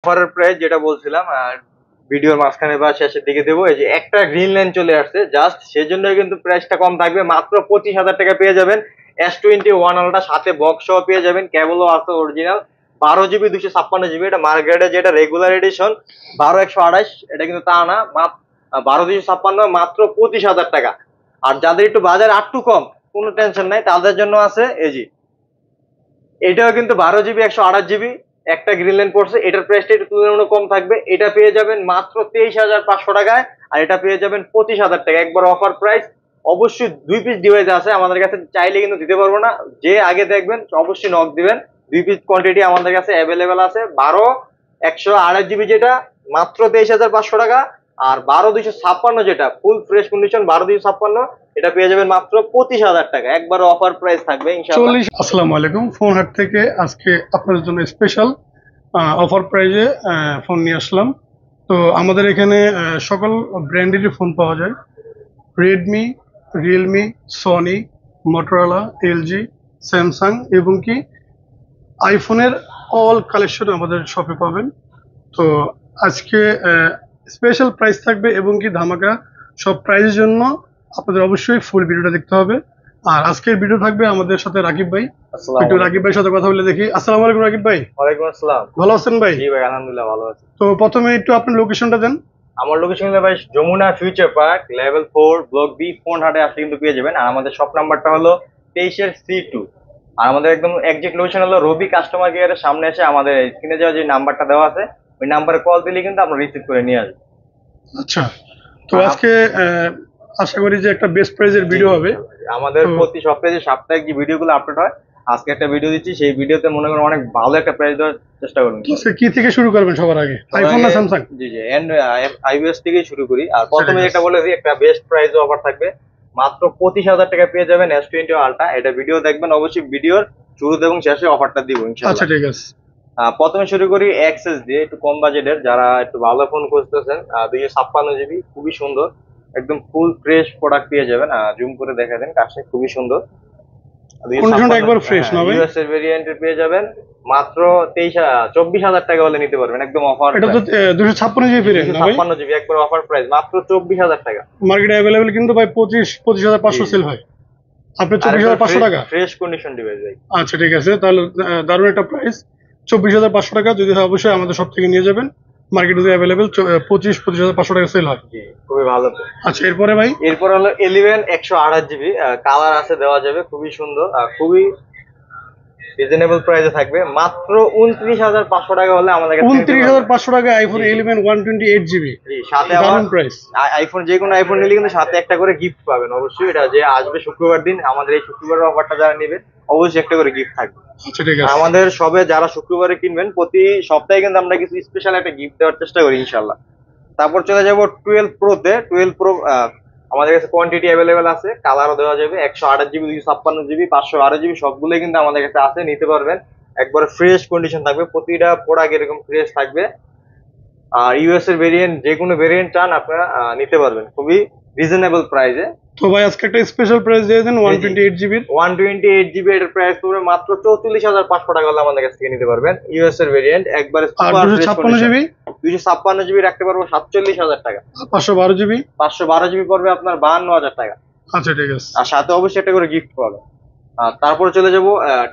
অফারের প্রাইস যেটা বলছিলাম আর ভিডিওর মাঝখানে বা শেষের দিকে দেবো, এই যে একটা গ্রিন লাইন চলে আসছে জাস্ট সেজন্য কিন্তু প্রাইসটা কম থাকবে, মাত্র 25,000 টাকা পেয়ে যাবেন। S21 আলটা সাথে বক্স সহ পেয়ে যাবেন, কেবলও আছে অরিজিনাল। 12 জিবি 256 জিবি, এটা মার্কেটে যেটা রেগুলার এডিশন 12/128, এটা কিন্তু তা না, 12/256 মাত্র 25,000 টাকা। আর যাদের একটু বাজার আটটু কম, কোনো টেনশন নাই, তাদের জন্য আছে এই যে এটাও কিন্তু 12 জিবি 128 জিবি, একটা গ্রিন লাইন পড়ছে, এটার প্রাইসটা একটু তুলনামূলক কম থাকবে, এটা পেয়ে যাবেন মাত্র 23,500 টাকায়। আর এটা পেয়ে যাবেন 25,000 টাকা, একবার অফার প্রাইস। অবশ্যই 2 পিস ডিভাইস আছে আমাদের কাছে, চাইলে কিন্তু দিতে পারবো না, যে আগে দেখবেন অবশ্যই নক দিবেন। 2 পিস কোয়ান্টিটি আমাদের কাছে অ্যাভেলেবেল আছে। 12/128 জিবি যেটা মাত্র 23,500 টাকা, আর 12/256 যেটা ফুল ফ্রেশ কন্ডিশন 12/256, এটা পেয়ে যাবেন মাত্র 25,000 টাকা, একবার অফার প্রাইস থাকবে ইনশাআল্লাহ। আসসালামু আলাইকুম, ফোন হাট থেকে আজকে আপনাদের জন্য স্পেশাল অফার প্রাইজে ফোন নিয়ে আসলাম। তো আমাদের এখানে সকল ব্র্যান্ডেরই ফোন পাওয়া যায়, Redmi, Realme, Sony, Motorola, LG, Samsung এবং কি আইফোনের অল কালেকশন আমাদের শপে পাবেন। তো আজকে স্পেশাল প্রাইস থাকবে এবং কি ধামাকা সব প্রাইজের জন্য আপনাদের অবশ্যই ফুল ভিডিওটা দেখতে হবে। আর আজকের ভিডিও থাকবে আমাদের সাথে রাকিব ভাই। একটু রাকিব ভাইয়ের সাথে কথা বলে দেখি। আসসালামু আলাইকুম রাকিব ভাই। ওয়ালাইকুম আসসালাম। ভালো আছেন ভাই? জি ভাই, আলহামদুলিল্লাহ ভালো আছি। তো প্রথমে একটু আপনার লোকেশনটা দেন। আমার লোকেশন ভাই Jamuna Future Park level 4 block B, phone হাটে আসলে কিন্তু পেয়ে যাবেন। আর আমাদের শপ নাম্বারটা হলো 23C2। আর আমাদের একদম এক্সাক্ট লোকেশন হলো রবি কাস্টমার কেয়ারের সামনে এসে আমাদের স্ক্রিনে যাওয়া যে নাম্বারটা দেওয়া আছে ওই নাম্বারে কল দিলে কিন্তু আমরা রিসিভ করে নিয়ে আসবো। আচ্ছা, তো আজকে আশা করি যে একটা বেস্ট প্রাইজের ভিডিও হবে। আমাদের প্রতি সপ্তাহে যে সাপ্তাহিক যে ভিডিওগুলো আপলোড হয়, আজকে একটা ভিডিও দিচ্ছি, সেই ভিডিওতে মনে করেন অনেক ভালো একটা প্রাইস দেওয়ার চেষ্টা করুন। কি থেকে শুরু করবেন সবার আগে, আইফোন না স্যামসাং? জি জি, আইওএস থেকেই শুরু করি। আর প্রথমে একটা বলে দিই, একটা বেস্ট প্রাইস অফার থাকবে, মাত্র 25,000 টাকা পেয়ে যাবেন S20 আলটা। এটা ভিডিও দেখবেন অবশ্যই, ভিডিওর শুরুতে এবং শেষে অফারটা দিব ইনশাআল্লাহ। আচ্ছা ঠিক আছে। প্রথমে শুরু করি এক্সএস দিয়ে, একটু কম বাজেটের, যারা একটু ভালো ফোন খুঁজতেছেন। 256 জিবি, খুবই সুন্দর, একদম ফুল ফ্রেশ প্রোডাক্ট পেয়ে যাবেন। জুম করে দেখা দেন, কাছে খুবই সুন্দর। কন্ডিশনটা একবার ফ্রেশ না ভাই? ইউএস এর ভেরিয়েন্টের পেয়ে যাবেন মাত্র 24,000 টাকা হলে নিতে পারবেন, একদম অফার। এটা তো 256 জিবি ভেরিয়েন্ট না ভাই? 256 জিবি, একবার অফার প্রাইস মাত্র 24,000 টাকা। মার্কেটে अवेलेबल কিন্তু ভাই 25,500 সেল হয়, আপনি 24,500 টাকা ফ্রেশ কন্ডিশন ডিভাইস ভাই। আচ্ছা ঠিক আছে, তাহলে দারুণ একটা প্রাইস। 24,500 টাকা যদি হয় অবশ্যই আমাদের সব থেকে নিয়ে যাবেন। মার্কেটে अवेलेबल 25,500 টাকা সেল হয়। জি, খুবই ভালো। আচ্ছা এরপরে ভাই? এরপর হলো 11 128 জিবি, কালার আছে, দেওয়া যাবে, খুবই সুন্দর, খুবই রিজনেবল প্রাইসে থাকবে, মাত্র 29,500 টাকা হলে আমাদের কাছে। 29,500 টাকা আইফোন 11 128 জিবি, সাথে দারুণ প্রাইস। আইফোন, যে কোনো আইফোন নিলে কিন্তু সাথে একটা করে গিফট পাবেন অবশ্যই। এটা যে আসবে শুক্রবার দিন, আমাদের এই শুক্রবারের অফারটা যারা নেবে অবশ্যই একটা করে গিফট থাকবে। আচ্ছা ঠিক আছে। আমাদের সবে যারা শুক্রবারে কিনবেন, প্রতি সপ্তাহে কিন্তু আমরা কিছু স্পেশাল একটা গিফট দেওয়ার চেষ্টা করি ইনশাল্লাহ। তারপর চলে যাব 12 প্রোতে। 12 প্রো আমাদের কাছে কোয়ান্টিটি অ্যাভেলেবেল আছে, কালারও দেওয়া যাবে। 128 জিবি 256 জিবি 512 জিবি সবগুলোই কিন্তু আমাদের কাছে আছে, নিতে পারবেন। একবার ফ্রেশ কন্ডিশন থাকবে, প্রতিটা প্রোডাক্ট এরকম ফ্রেশ থাকবে। আর ইউএস এর ভেরিয়েন্ট, যে কোনো ভেরিয়েন্ট চান আপনারা নিতে পারবেন খুবই রিজনেবল প্রাইসে। তো ভাই আজকে একটা স্পেশাল প্রাইস দিয়ে দেন 128 জিবি। 128 জিবি এর প্রাইস পড়বে মাত্র 34,500 টাকা হলে আমাদের কাছ থেকে নিতে পারবেন। ইউএস এর ভেরিয়েন্ট একবারে সুপার ফ্রেশ কন্ডিশন। 256 জিবি রাখতে পারবো 47,000 টাকা। 512 জিবি? 512 জিবি পড়বে আপনার 52,000 টাকা। আচ্ছা ঠিক আছে। আর সাথে অবশ্যই একটা করে গিফট পাবেন। আর তারপরে চলে যাব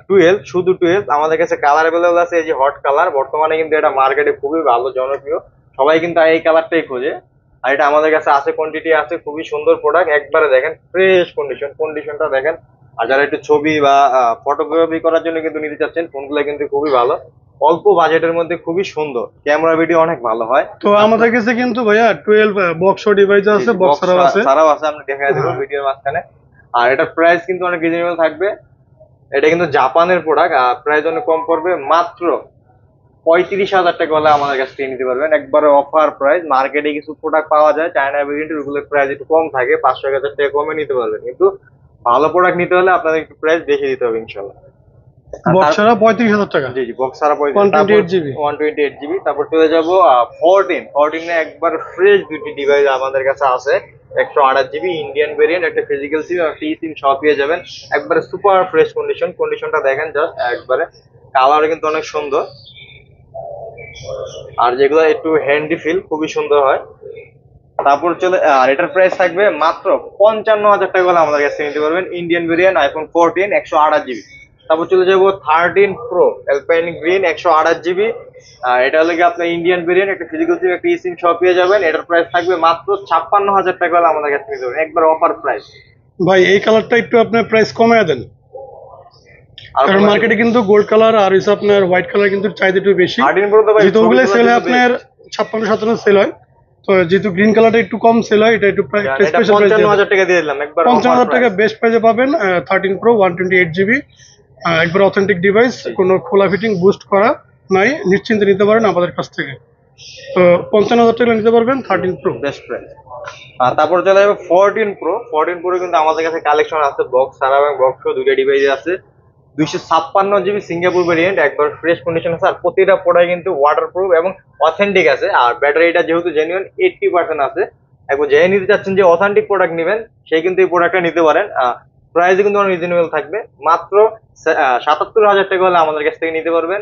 12, শুধু 12 আমাদের কাছে কালার অ্যাভেলেবল আছে। এই যে হট কালার, বর্তমানে কিন্তু এটা মার্কেটে খুবই ভালো জনপ্রিয়, সবাই কিন্তু এই কালারটাই খোঁজে। আর এটা আমাদের কাছে আছে, কোয়ান্টিটি আছে, খুবই সুন্দর প্রোডাক্ট, একবারে দেখেন ফ্রেশ কন্ডিশনটা দেখেন। আর যারা একটু ছবি বা ফটোগ্রাফি করার জন্য কিন্তু নিতে চাচ্ছেন, ফোনগুলো কিন্তু খুবই ভালো, অল্প বাজেটের মধ্যে খুবই সুন্দর, ক্যামেরা ভিডিও অনেক ভালো হয়। তো আমাদের কাছে কিন্তু ভাইয়া 12 বক্স ডিভাইস আছে, বক্স ছাড়াও আছে, আমরা দেখাই দেবো ভিডিওর মাঝখানে। আর এটার প্রাইস কিন্তু অনেক রিজনেবল থাকবে। এটা কিন্তু জাপানের প্রোডাক্ট, প্রাইস অনেক কম পড়বে, মাত্র 35,000 টাকা হলে আমাদের কাছ থেকে নিতে পারবেন, একবারে অফার প্রাইস। মার্কেটে কিছু প্রোডাক্ট পাওয়া যায় চায়না ভেরিয়েন্টের, ওগুলোর প্রাইস একটু কম থাকে, 500-1,000 টাকা কমে নিতে পারবেন, কিন্তু ভালো প্রোডাক্ট নিতে হলে আপনাদের একটু প্রাইস বেশি দিতে হবে ইনশাল্লাহ। বক্স ছাড়া 35,000 টাকা? জি জি, বক্স ছাড়া 128 জিবি। 128 জিবি। তারপর চলে যাব 14 একবার ফ্রেশ দুটি ডিভাইস আমাদের কাছে আছে। 128 জিবি ইন্ডিয়ান ভেরিয়েন্ট, একটা ফিজিক্যাল সিম আর টি সিম সব পেয়ে যাবেন, একবারে সুপার ফ্রেশ কন্ডিশনটা দেখেন জাস্ট একবারে। কালার কিন্তু অনেক সুন্দর। আর যেগুলো একটু হ্যান্ডি ফিল খুবই সুন্দর হয়। তারপর চলে আর এটার প্রাইস থাকবে মাত্র 55,000 টাকা হলে আমাদের কাছে নিতে পারবেন ইন্ডিয়ান ভেরিয়েন্ট আইফোন 14 128 জিবি। তারপর চলে যাবো 13 প্রো অ্যালপাইন গ্রিন 128 জিবি। এটা হলে কি আপনার ইন্ডিয়ান ভেরিয়েন্ট, একটা ফিজিক্যাল সিম একটা সিম সব পেয়ে যাবেন। এটার প্রাইস থাকবে মাত্র 56,000 টাকা হলে আমাদের কাছে নিতে পারবেন, একবার অফার প্রাইস। ভাই এই কালারটা একটু আপনার প্রাইস কমায় দেন, আর কারণ মার্কেটে কিন্তু গোল্ড কালার আর হচ্ছে আপনার হোয়াইট কালার কিন্তু চাহিদা একটু বেশি। 13 প্রো তো ভাই যেহেতু ওগুলো সেল হয় আপনার 56-57 সেল হয়, তো যেহেতু গ্রিন কালারটা একটু কম সেল হয়, এটা একটু এটা স্পেশাল প্রাইস 55,000 টাকা দিয়ে দিলাম, একবার 55,000 টাকা বেস্ট প্রাইসে পাবেন। 13 প্রো 128 জিবি, একবার অথেন্টিক ডিভাইস, কোনো খোলা ফিটিং বুস্ট করা নাই, নিশ্চিন্তে নিতে পারেন আমাদের কাছ থেকে। তো 55,000 টাকা নিতে পারবেন 13 প্রো বেস্ট প্রাইস। আর তারপর চলে যাবে 14 প্রো। 14 প্রো কিন্তু আমাদের কাছে কালেকশন আছে, বক্স ছাড়া এবং বক্স সহ দুইটা ডিভাইস আছে। 256 জিবি সিঙ্গাপুর ভেরিয়েন্ট, একবার ফ্রেশ কন্ডিশন আছে। আর প্রতিটা প্রোডাক্ট কিন্তু ওয়াটারপ্রুফ এবং অথেন্টিক আছে। আর ব্যাটারিটা যেহেতু জেনুইন 80% আছে, একবার যে নিতে চাচ্ছেন যে অথেন্টিক প্রোডাক্ট নেবেন সেই কিন্তু এই প্রোডাক্টটা নিতে পারেন। প্রাইস কিন্তু অনেক রিজনেবল থাকবে, মাত্র 77,000 টাকা হলে আমাদের কাছ থেকে নিতে পারবেন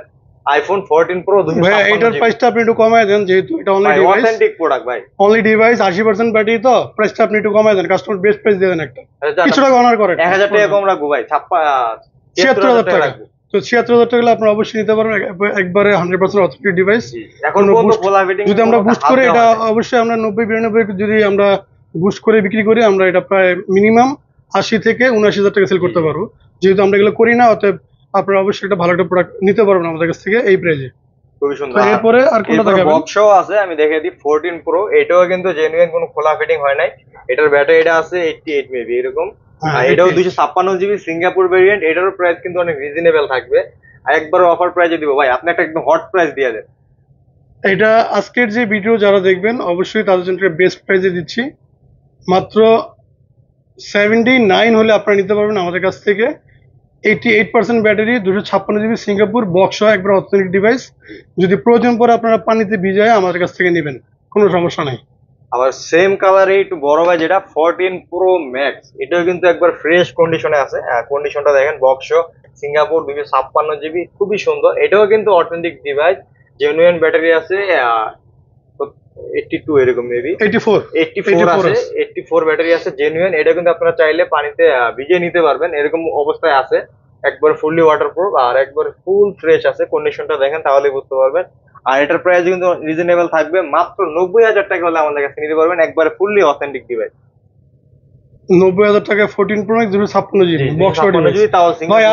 আইফোন 14 প্রো। ভাই এটার প্রাইসটা আপনি একটু কমায় দেন, যেহেতু এটা অথেন্টিক প্রোডাক্ট ভাই, অনলি ডিভাইস 80% ব্যাটারি, তো প্রাইসটা আপনি একটু কমায় দেন, কাস্টমার বেস্ট প্রাইস দিয়ে দেন একটা, কিছু টাকা অনার করেন। 1,000 টাকা কম রাখবো ভাই, 76,000 টাকা। তো 76,000 টাকা আপনারা অবশ্যই নিতে পারবেন, একবারে 100% অথেন্টিক ডিভাইস। এখন যদি আমরা বুস্ট করে এটা অবশ্যই আমরা 90-92 যদি আমরা বুস্ট করে বিক্রি করি, আমরা এটা প্রায় মিনিমাম 80 থেকে 79,000 টাকা সেল করতে পারবো। যেহেতু আমরা এগুলো করি না, অতএব আপনারা অবশ্যই একটা ভালো একটা প্রোডাক্ট নিতে পারবেন আমাদের কাছ থেকে এই প্রাইসে। খুবই সুন্দর। এরপরে আর কোনটা দেখাবেন? বক্সও আছে, আমি দেখিয়ে দিই 14 প্রো। এটাও কিন্তু জেনুইন, কোনো খোলা ফিটিং হয় নাই। এটার ব্যাটারিটা আছে 88 মেবি এরকম। এটাও 256 জিবি সিঙ্গাপুর ভেরিয়েন্ট। এটারও প্রাইস কিন্তু অনেক রিজনেবল থাকবে, একবার অফার প্রাইসে দিব ভাই। আপনি একটা একদম হট প্রাইস দিয়ে দেন। এটা আজকের যে ভিডিও যারা দেখবেন অবশ্যই তাদের জন্য বেস্ট প্রাইসে দিচ্ছি, মাত্র 79 হলে আপনারা নিতে পারবেন আমাদের কাছ থেকে। 88% ব্যাটারি, 256 জিবি সিঙ্গাপুর, বক্স সহ একবার অথেন্টিক ডিভাইস। যদি প্রয়োজন পড়ে আপনারা পানিতে ভিজায় আমাদের কাছ থেকে নেবেন, কোনো সমস্যা নাই। আবার সেম কালারে একটু বড় ভাই যেটা 14 প্রো ম্যাক্স, এটাও কিন্তু একবার ফ্রেশ কন্ডিশনে আছে। কন্ডিশনটা দেখেন, বক্স সিঙ্গাপুর 256 জিবি, খুবই সুন্দর। এটাও কিন্তু অথেন্টিক ডিভাইস, জেনুইন ব্যাটারি আছে 82 এরকম মেবি 84 আছে, 84 ব্যাটারি আছে জেনুইন। এটা কিন্তু আপনারা চাইলে পানিতে ভিজিয়ে নিতে পারবেন, এরকম অবস্থায় আছে। একবার ফুললি ওয়াটারপ্রুফ আর একবার ফুল ফ্রেশ আছে। কন্ডিশনটা দেখেন তাহলে বুঝতে পারবেন। আর এটার প্রাইস কিন্তু রিজনেবল থাকবে, মাত্র 90,000 টাকা হলে আমাদের কাছে নিতে পারবেন, একবারে ফুললি অথেন্টিক ডিভাইস। 90,000 টাকায় 14 প্রো ম্যাক্স 256 জিবি বক্স সহ ডিভাইস। তাও ভাই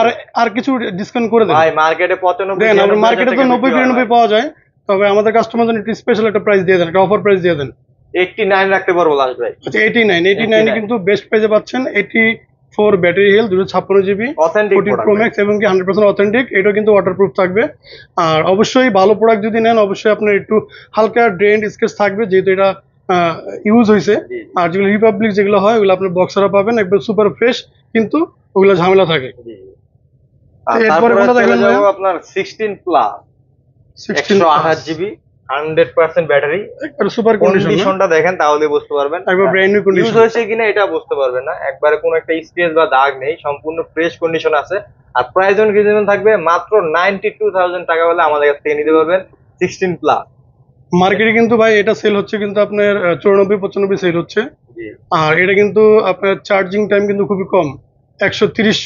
আর কিছু ডিসকাউন্ট করে দেন ভাই। মার্কেটে 95 দেন, আমরা মার্কেটে তো 90-92 পাওয়া যায়, তবে আমাদের কাস্টমার জন্য একটু স্পেশাল একটা প্রাইস দিয়ে দেন, একটা অফার প্রাইস দিয়ে দেন। 89 রাখতে পারবো লাস্ট ভাই। আচ্ছা 89 কিন্তু বেস্ট প্রাইসে পাচ্ছেন। 84 battery health, 256 GB, authentic 14 pro max এবং কি 100% অথেন্টিক। এটাও কিন্তু ওয়াটারপ্রুফ থাকবে। আর অবশ্যই ভালো প্রোডাক্ট যদি নেন অবশ্যই আপনার একটু হালকা ড্রেন্ড স্কেচ থাকবে, যেহেতু এটা ইউজ হয়েছে। আর যেগুলো রিপাবলিক যেগুলো হয় ওগুলো আপনার বক্সারা পাবেন একবার সুপার ফ্রেশ, কিন্তু ওগুলো ঝামেলা থাকে। এরপরে কোনটা দেখবেন আপনার 16 প্লাস 128 জিবি 100% ব্যাটারি, একবার সুপার কন্ডিশনটা দেখেন তাহলে বুঝতে পারবেন, একবার ব্র্যান্ড নিউ কন্ডিশন ইউজ হয়েছে কিনা এটা বুঝতে পারবেন না। একবারে কোনো একটা স্ক্র্যাচ বা দাগ নেই, সম্পূর্ণ ফ্রেশ কন্ডিশন আছে। আর প্রাইস অন রিজনেবল থাকবে, মাত্র 92,000 টাকা হলে আমাদের কাছ থেকে নিতে পারবেন 16 প্লাস। মার্কেটে কিন্তু ভাই এটা সেল হচ্ছে কিন্তু আপনার 94-95 সেল হচ্ছে। আর এটা কিন্তু আপনার চার্জিং টাইম কিন্তু খুবই কম, 130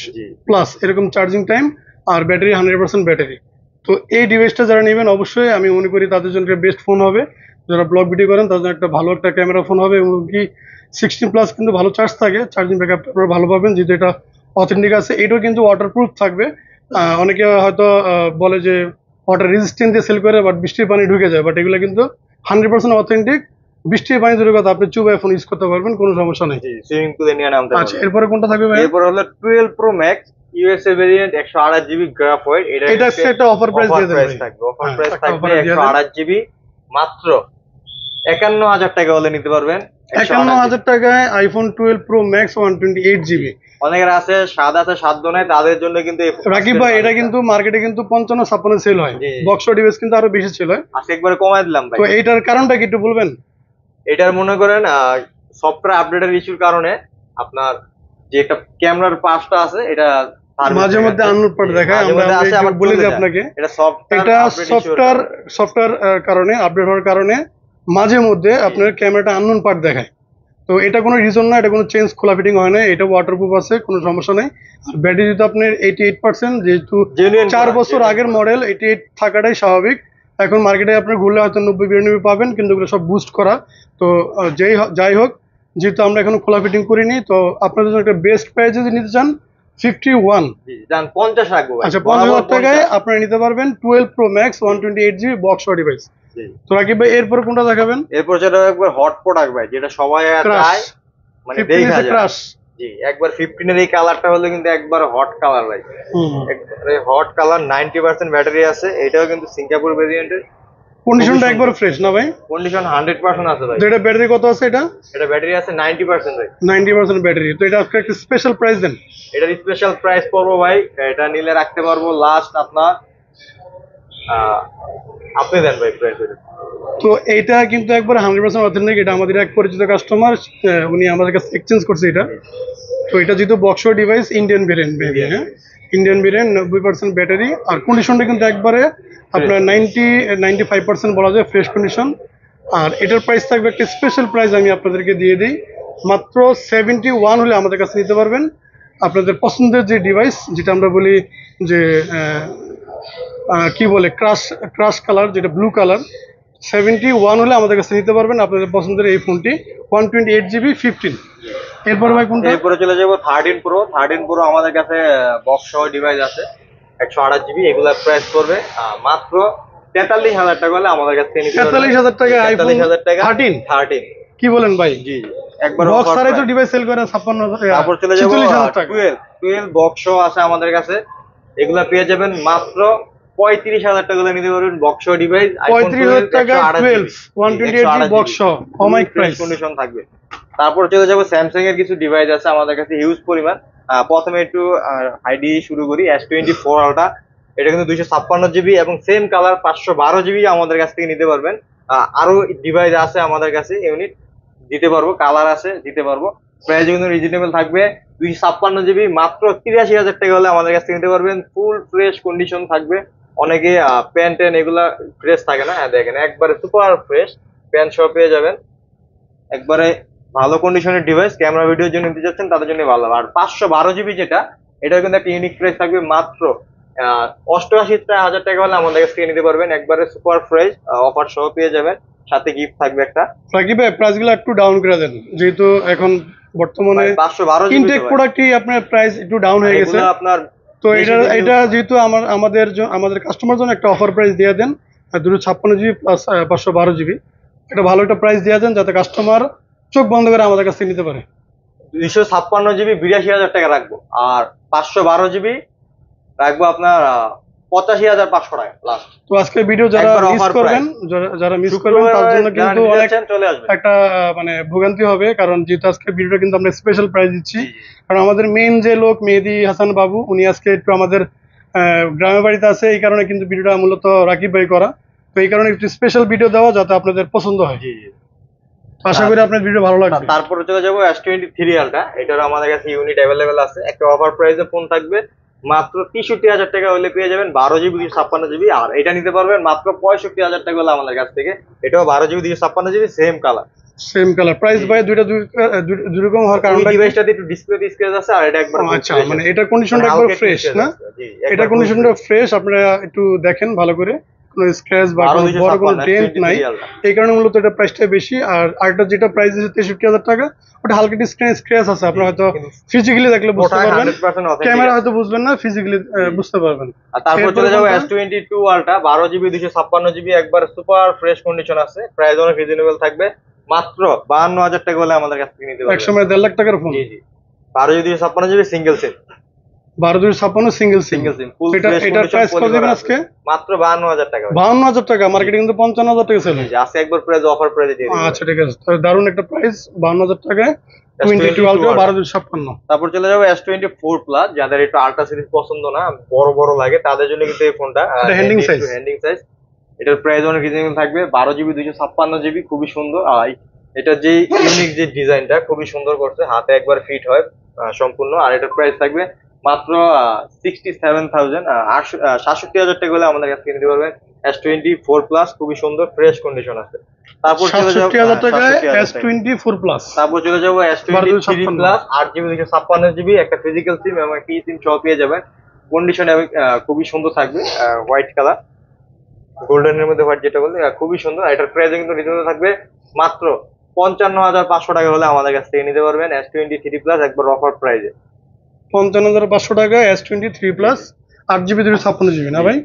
প্লাস এরকম চার্জিং টাইম। আর ব্যাটারি 100% ব্যাটারি। তো এই ডিভাইসটা যারা নেবেন অবশ্যই আমি মনে করি তাদের জন্য বেস্ট ফোন হবে। যারা ব্লগ ভিডিও করেন তাদের জন্য একটা ভালো একটা ক্যামেরা ফোন হবে, এবং কি 16 প্লাস কিন্তু ভালো চার্জ থাকে, চার্জিং ব্যাকআপ আপনারা ভালো পাবেন যেহেতু এটা অথেন্টিক আছে। এটাও কিন্তু ওয়াটারপ্রুফ থাকবে। অনেকে হয়তো বলে যে ওয়াটার রেজিস্ট্যান্ট দিয়ে সেল করে, বাট বৃষ্টির পানি ঢুকে যায়, বাট এগুলো কিন্তু 100% অথেন্টিক। বৃষ্টির পানি দূরের কথা, আপনি চুবাই ফোন ইউজ করতে পারবেন, কোনো সমস্যা নেই। সুইমিং পুলে নিয়ে নামতে পারবেন। আচ্ছা এরপরে কোনটা থাকবে ভাই? এরপর হলো 12 pro max USA variant 128 GB graphite. এটা একটা অফার প্রাইস দিয়ে দেন ভাই। থাকবে, অফার প্রাইস থাকবে 128 জিবি মাত্র 51,000 টাকা হলে নিতে পারবেন। 51,000 টাকায় আইফোন 12 প্রো ম্যাক্স 128 জিবি। অনেকের আছে স্বাদ আছে সাধ্য নাই, তাদের জন্য কিন্তু রাকিব ভাই এটা কিন্তু মার্কেটে কিন্তু 55-56 সেল হয়, বক্স ডিভাইস কিন্তু আরো বেশি সেল হয়। আজকে একবারে কমায় দিলাম ভাই। তো এইটার কারণটা কি একটু বলবেন? এটার মনে করেন সফটওয়্যার আপডেটের ইস্যুর কারণে আপনার যে একটা ক্যামেরার পাশটা আছে এটা মাঝে মধ্যে আননোন পার্ট দেখায়, আমরা একটু বলে দিই আপনাকে। এটা সফটওয়্যার কারণে আপডেট হওয়ার কারণে মাঝে মধ্যে আপনার ক্যামেরাটা আননোন পার্ট দেখায়। তো এটা কোনো রিজন না, এটা কোনো চেঞ্জ খোলা ফিটিং হয় না, এটা ওয়াটারপ্রুফ আছে, কোনো সমস্যা নেই। আর ব্যাটারি যেহেতু আপনার 88%, যেহেতু 4 বছর আগের মডেল, 88 থাকাটাই স্বাভাবিক। এখন মার্কেটে আপনার ঘুরলে হয়তো 90-92 পাবেন, কিন্তু এগুলো সব বুস্ট করা। তো যাই হোক, যেহেতু আমরা এখন খোলা ফিটিং করিনি, তো আপনাদের জন্য একটা বেস্ট প্রাইস যদি নিতে চান 51, 50 রাখবো। আচ্ছা 50,000 টাকায় আপনারা নিতে পারবেন 12 Pro Max 128GB box device. তো রাকিব ভাই, এরপর কোনটা দেখাবেন? এরপর যেটা একবার হট প্রোডাক্ট ভাই, যেটা সবাই চায়, মানে দেখা যায় ক্রাশ। জি, একবার 15 এর এই কালারটা হলো কিন্তু একবার হট কালার ভাই, একবারে হট কালার। 90% ব্যাটারি আছে, এটাও কিন্তু সিঙ্গাপুর ভেরিয়েন্টের। কন্ডিশনটা একবার ফ্রেশ না ভাই? কন্ডিশন 100% আছে ভাই। যেটা ব্যাটারি কত আছে? এটা ব্যাটারি আছে 90% ভাই। 90% ব্যাটারি। তো এটা একটা স্পেশাল প্রাইস দেন। এটার স্পেশাল প্রাইস পড়বো ভাই, এটা নিলে রাখতে পারবো লাস্ট আপনার, আপনি দেন ভাই প্রাইস। তো এইটা কিন্তু একবার 100% অথেন্টিক। এটা আমাদের এক পরিচিত কাস্টমার, উনি আমাদের কাছে এক্সচেঞ্জ করছে এটা। তো এটা যেহেতু বক্স ডিভাইস, ইন্ডিয়ান ভেরিয়েন্ট, হ্যাঁ ইন্ডিয়ান ভেরিয়েন্ট, 90% ব্যাটারি। আর কন্ডিশনটা কিন্তু একবারে আপনার 95% বলা যায় ফ্রেশ কন্ডিশন। আর এটার প্রাইস থাকবে একটা স্পেশাল প্রাইস, আমি আপনাদেরকে দিয়ে দিই, মাত্র 71 হলে আমাদের কাছে নিতে পারবেন আপনাদের পছন্দের যে ডিভাইস, যেটা আমরা বলি যে কি বলে ক্রাশ কালার, যেটা ব্লু কালার। 71 হলে আমাদের কাছে নিতে পারবেন আপনাদের পছন্দের এই ফোনটি 128GB 15। এরপর ভাই কোনটা? এরপরে চলে যাবো 13 Pro। 13 Pro আমাদের কাছে বক্স সহ ডিভাইস আছে, 128GB। এগুলা প্রাইস করবে মাত্র 43,000 টাকা হলে আমাদের কাছ থেকে নিতে পারবেন। 43,000 টাকা আইফোন 43,000 টাকা 13। কি বলেন ভাই? জি একবার বক্স ছাড়াই তো ডিভাইস সেল করে 56,000। তারপর চলে যাবো 12 বক্স সহ আছে আমাদের কাছে, এগুলা পেয়ে যাবেন মাত্র 35,000 টাকা হলে নিতে পারবেন বক্স সহ ডিভাইস। 35,000 টাকা 12 128GB বক্স সহ, অমাইক প্রাইস কন্ডিশন থাকবে। তারপর চলে যাবো স্যামসাং এর কিছু ডিভাইস আছে আমাদের কাছে হিউজ পরিমাণ। প্রথমে একটু আইডি শুরু করি, S24 Ultra। এটা কিন্তু 256GB এবং সেম কালার 512GB আমাদের কাছ থেকে নিতে পারবেন। আরো ডিভাইস আছে আমাদের কাছে, ইউনিট দিতে পারবো, কালার আছে দিতে পারবো। প্রাইস কিন্তু রিজনেবল থাকবে। 256GB মাত্র 83,000 টাকা হলে আমাদের কাছ থেকে নিতে পারবেন। ফুল ফ্রেশ কন্ডিশন থাকবে। অনেকে প্যান্ট টেন এগুলা ফ্রেশ থাকে না, হ্যাঁ দেখেন একবারে সুপার ফ্রেশ প্যান্ট সহ পেয়ে যাবেন। একবারে ভালো কন্ডিশনের ডিভাইস, ক্যামেরা ভিডিওর জন্য নিতে চাচ্ছেন তাদের জন্য ভালো। আর 512GB যেটা, এটাও কিন্তু একটা ইউনিক প্রাইস থাকবে, মাত্র 88,000 টাকা হলে আমাদের কাছ থেকে নিতে পারবেন। একবারে সুপার ফ্রেশ অফার সহ পেয়ে যাবেন, সাথে গিফট থাকবে একটা। রাকিব ভাই, প্রাইসগুলো একটু ডাউন করে দেন, যেহেতু এখন বর্তমানে 512GB ইনটেক প্রোডাক্টই আপনার প্রাইস একটু ডাউন হয়ে গেছে আপনার। তো এটা যেহেতু আমাদের কাস্টমার জন্য একটা অফার প্রাইস দিয়ে দেন, 256GB প্লাস 512GB, এটা ভালো একটা প্রাইস দিয়ে দেন, যাতে কাস্টমার চোখ বন্ধ করে আমাদের কাছ থেকে নিতে পারে। 256GB 82,000 টাকা রাখবো, আর 512GB রাখবো আপনার 85,500 টাকা লাস্ট। তো আজকে ভিডিও যারা মিস করবেন তার জন্য কিন্তু অনেক একটা মানে ভোগান্তি হবে, কারণ যেহেতু আজকে ভিডিওটা কিন্তু আমরা স্পেশাল প্রাইস দিচ্ছি। কারণ আমাদের মেইন যে লোক মেহেদি হাসান বাবু, উনি আজকে একটু আমাদের গ্রামের বাড়িতে আছে, এই কারণে কিন্তু ভিডিওটা মূলত রাকিব ভাই করা। তো এই কারণে একটু স্পেশাল ভিডিও দেওয়া, যাতে আপনাদের পছন্দ হয়। আশা করি আপনার ভিডিও ভালো লাগবে। তারপরে চলে যাবো S23 Ultra। এটার আমাদের কাছে ইউনিট অ্যাভেলেবেল আছে, একটা অফার প্রাইসে ফোন থাকবে, মাত্র 63,000 টাকা হলে পেয়ে যাবেন 12GB 256GB। আর এটা নিতে পারবেন মাত্র 65,000 টাকা হলে আমাদের কাছ থেকে। এটাও 12GB 256GB same colour price ভাই দুই রকম হওয়ার কারণ ডিভাইসটাতে একটু ডিসপ্লে স্ক্র্যাচ আছে, আর এটা একবার আচ্ছা মানে এটা কন্ডিশনটা একবার ফ্রেশ না, এটা কন্ডিশনটা ফ্রেশ, আপনারা একটু দেখেন ভালো করে, কোনো স্ক্র্যাচ বা বড় কোনো ডেন্ট নাই, এই কারণে মূলত এটা প্রাইসটা বেশি। আর আরেকটা যেটা প্রাইস আছে 63,000 টাকা, ওটা হালকা একটু স্ক্র্যাচ আছে, আপনারা হয়তো ফিজিক্যালি দেখলে বুঝতে পারবেন, ক্যামেরা হয়তো বুঝবেন না, ফিজিক্যালি বুঝতে পারবেন। আর তারপর চলে যাবো S22 Ultra 12GB 256GB, একবার সুপার ফ্রেশ কন্ডিশন আছে, প্রাইস অনেক রিজনেবল থাকবে, মাত্র 52,000 টাকা হলে আমাদের কাছ থেকে নিতে পারবেন। একসময় 1.5 লাখ টাকার ফোন। জি জি, 12GB 256GB সিঙ্গেল সিম, 12/56 সিঙ্গেল সিম। এটা প্রাইস কত দিবেন আজকে? মাত্র 52,000 টাকা। 52,000 টাকা, মার্কেটে কিন্তু 55,000 টাকা সেল হয়। আজকে একবার প্রাইস অফার প্রাইসে দিয়ে দিই। আচ্ছা ঠিক আছে, তাহলে দারুণ একটা প্রাইস, 52,000 টাকায় 22 Ultra 12/56। তারপর চলে যাবো S24 Plus। যাদের একটু আল্ট্রা সিরিজ পছন্দ না, বড় বড় লাগে, তাদের জন্য কিন্তু এই ফোনটা হ্যান্ডিং সাইজ। এটার প্রাইস অনেক রিজনেবল থাকবে, 12GB 256GB, খুবই সুন্দর। আর এটা যে ইউনিক যে ডিজাইনটা খুবই সুন্দর করছে, হাতে একবার ফিট হয় সম্পূর্ণ। আর এটার প্রাইস থাকবে মাত্র 67,000 67,000 টাকা হলে আমাদের কাছ থেকে নিতে পারবেন S24 প্লাস, খুবই সুন্দর ফ্রেশ কন্ডিশন আছে। তারপর চলে যাবো 67,000 টাকায় 67,000 টাকা। S24 plus. তারপর চলে যাবো S23 প্লাস, 8 জিবি 256 জিবি, একটা ফিজিক্যাল সিম এবং একটা সিম সহ পেয়ে যাবেন। কন্ডিশন খুবই সুন্দর থাকবে, হোয়াইট কালার, গোল্ডেনের মধ্যে হোয়াইট যেটা বলে, খুবই সুন্দর। এটার প্রাইস কিন্তু রিজনেবল থাকবে, মাত্র 55,500 টাকা হলে আমাদের কাছ থেকে নিতে পারবেন S23 প্লাস, একবার অফার প্রাইজে। 55,500 টাকা S23 প্লাস, 8 জিবি 256 জিবি না ভাই?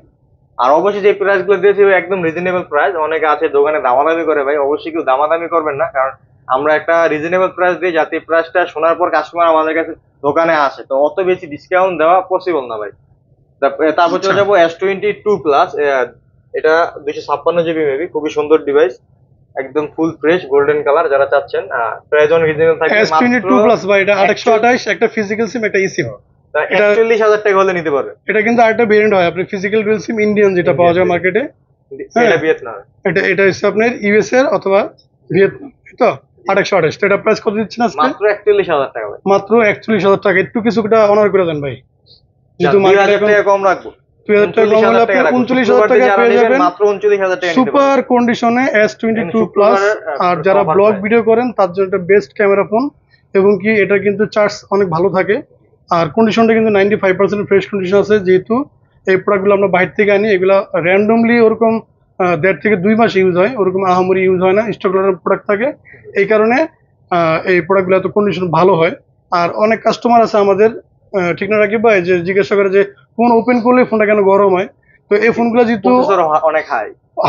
আর অবশ্যই যে প্রাইস গুলো দিয়েছি ভাই একদম রিজনেবল প্রাইস। অনেকে আছে দোকানে দামাদামি করে, ভাই অবশ্যই কেউ দামাদামি করবেন না, কারণ আমরা একটা রিজনেবল প্রাইস দিই যাতে প্রাইসটা শোনার পর কাস্টমার আমাদের কাছে দোকানে আসে। তো অত বেশি ডিসকাউন্ট দেওয়া পসিবল না ভাই। তারপর চলে যাবো S22 প্লাস, এটা 256 জিবি মেবি, খুবই সুন্দর ডিভাইস, একদম ফুল ফ্রেশ গোল্ডেন কালার। যারা চাচ্ছেন প্রাইস অনেক রিজনেবল থাকবে, S22 প্লাস ভাই, এটা 828, একটা ফিজিক্যাল সিম একটা ইসিম। 41,000 টাকা হলে নিতে পারবেন। এটা কিন্তু আরেকটা ভেরিয়েন্ট হয়, আপনি ফিজিক্যাল ডুয়াল সিম ইন্ডিয়ান যেটা পাওয়া যায় মার্কেটে, এটা ভিয়েতনাম। এটা হচ্ছে আপনার ইউএস এর অথবা ভিয়েতনাম, তো 828। তো এটা প্রাইস কত দিচ্ছেন আজকে? মাত্র 41,000 টাকা ভাই। মাত্র 41,000 টাকা। একটু কিছুটা অনার করে দেন ভাই, যেহেতু 2,000 টাকা কম রাখবো, 2,000 টাকা কম হলে আপনি 39,000 টাকা পেয়ে যাবেন মাত্র 39,000 টাকা। সুপার কন্ডিশনে S22 প্লাস। আর যারা ব্লগ ভিডিও করেন তার জন্য একটা বেস্ট ক্যামেরা ফোন, এবং কি এটা কিন্তু চার্জ অনেক ভালো থাকে, আর কন্ডিশনটা কিন্তু 95% ফ্রেশ কন্ডিশন আছে। যেহেতু এই প্রোডাক্টগুলো আমরা বাইরে থেকে আনি, এগুলো র্যান্ডমলি ওরকম 1.5 থেকে 2 মাস ইউজ হয়, ওরকম আহামরি ইউজ হয় না, স্টক প্রোডাক্ট থাকে। এই কারণে এই প্রোডাক্টগুলো এত কন্ডিশন ভালো হয়। আর অনেক কাস্টমার আছে আমাদের, ঠিক না রাকিব ভাই, যে জিজ্ঞাসা করে যে ফোন ওপেন করলে ফোনটা কেন গরম হয়। তো এই ফোনগুলো যেহেতু অনেক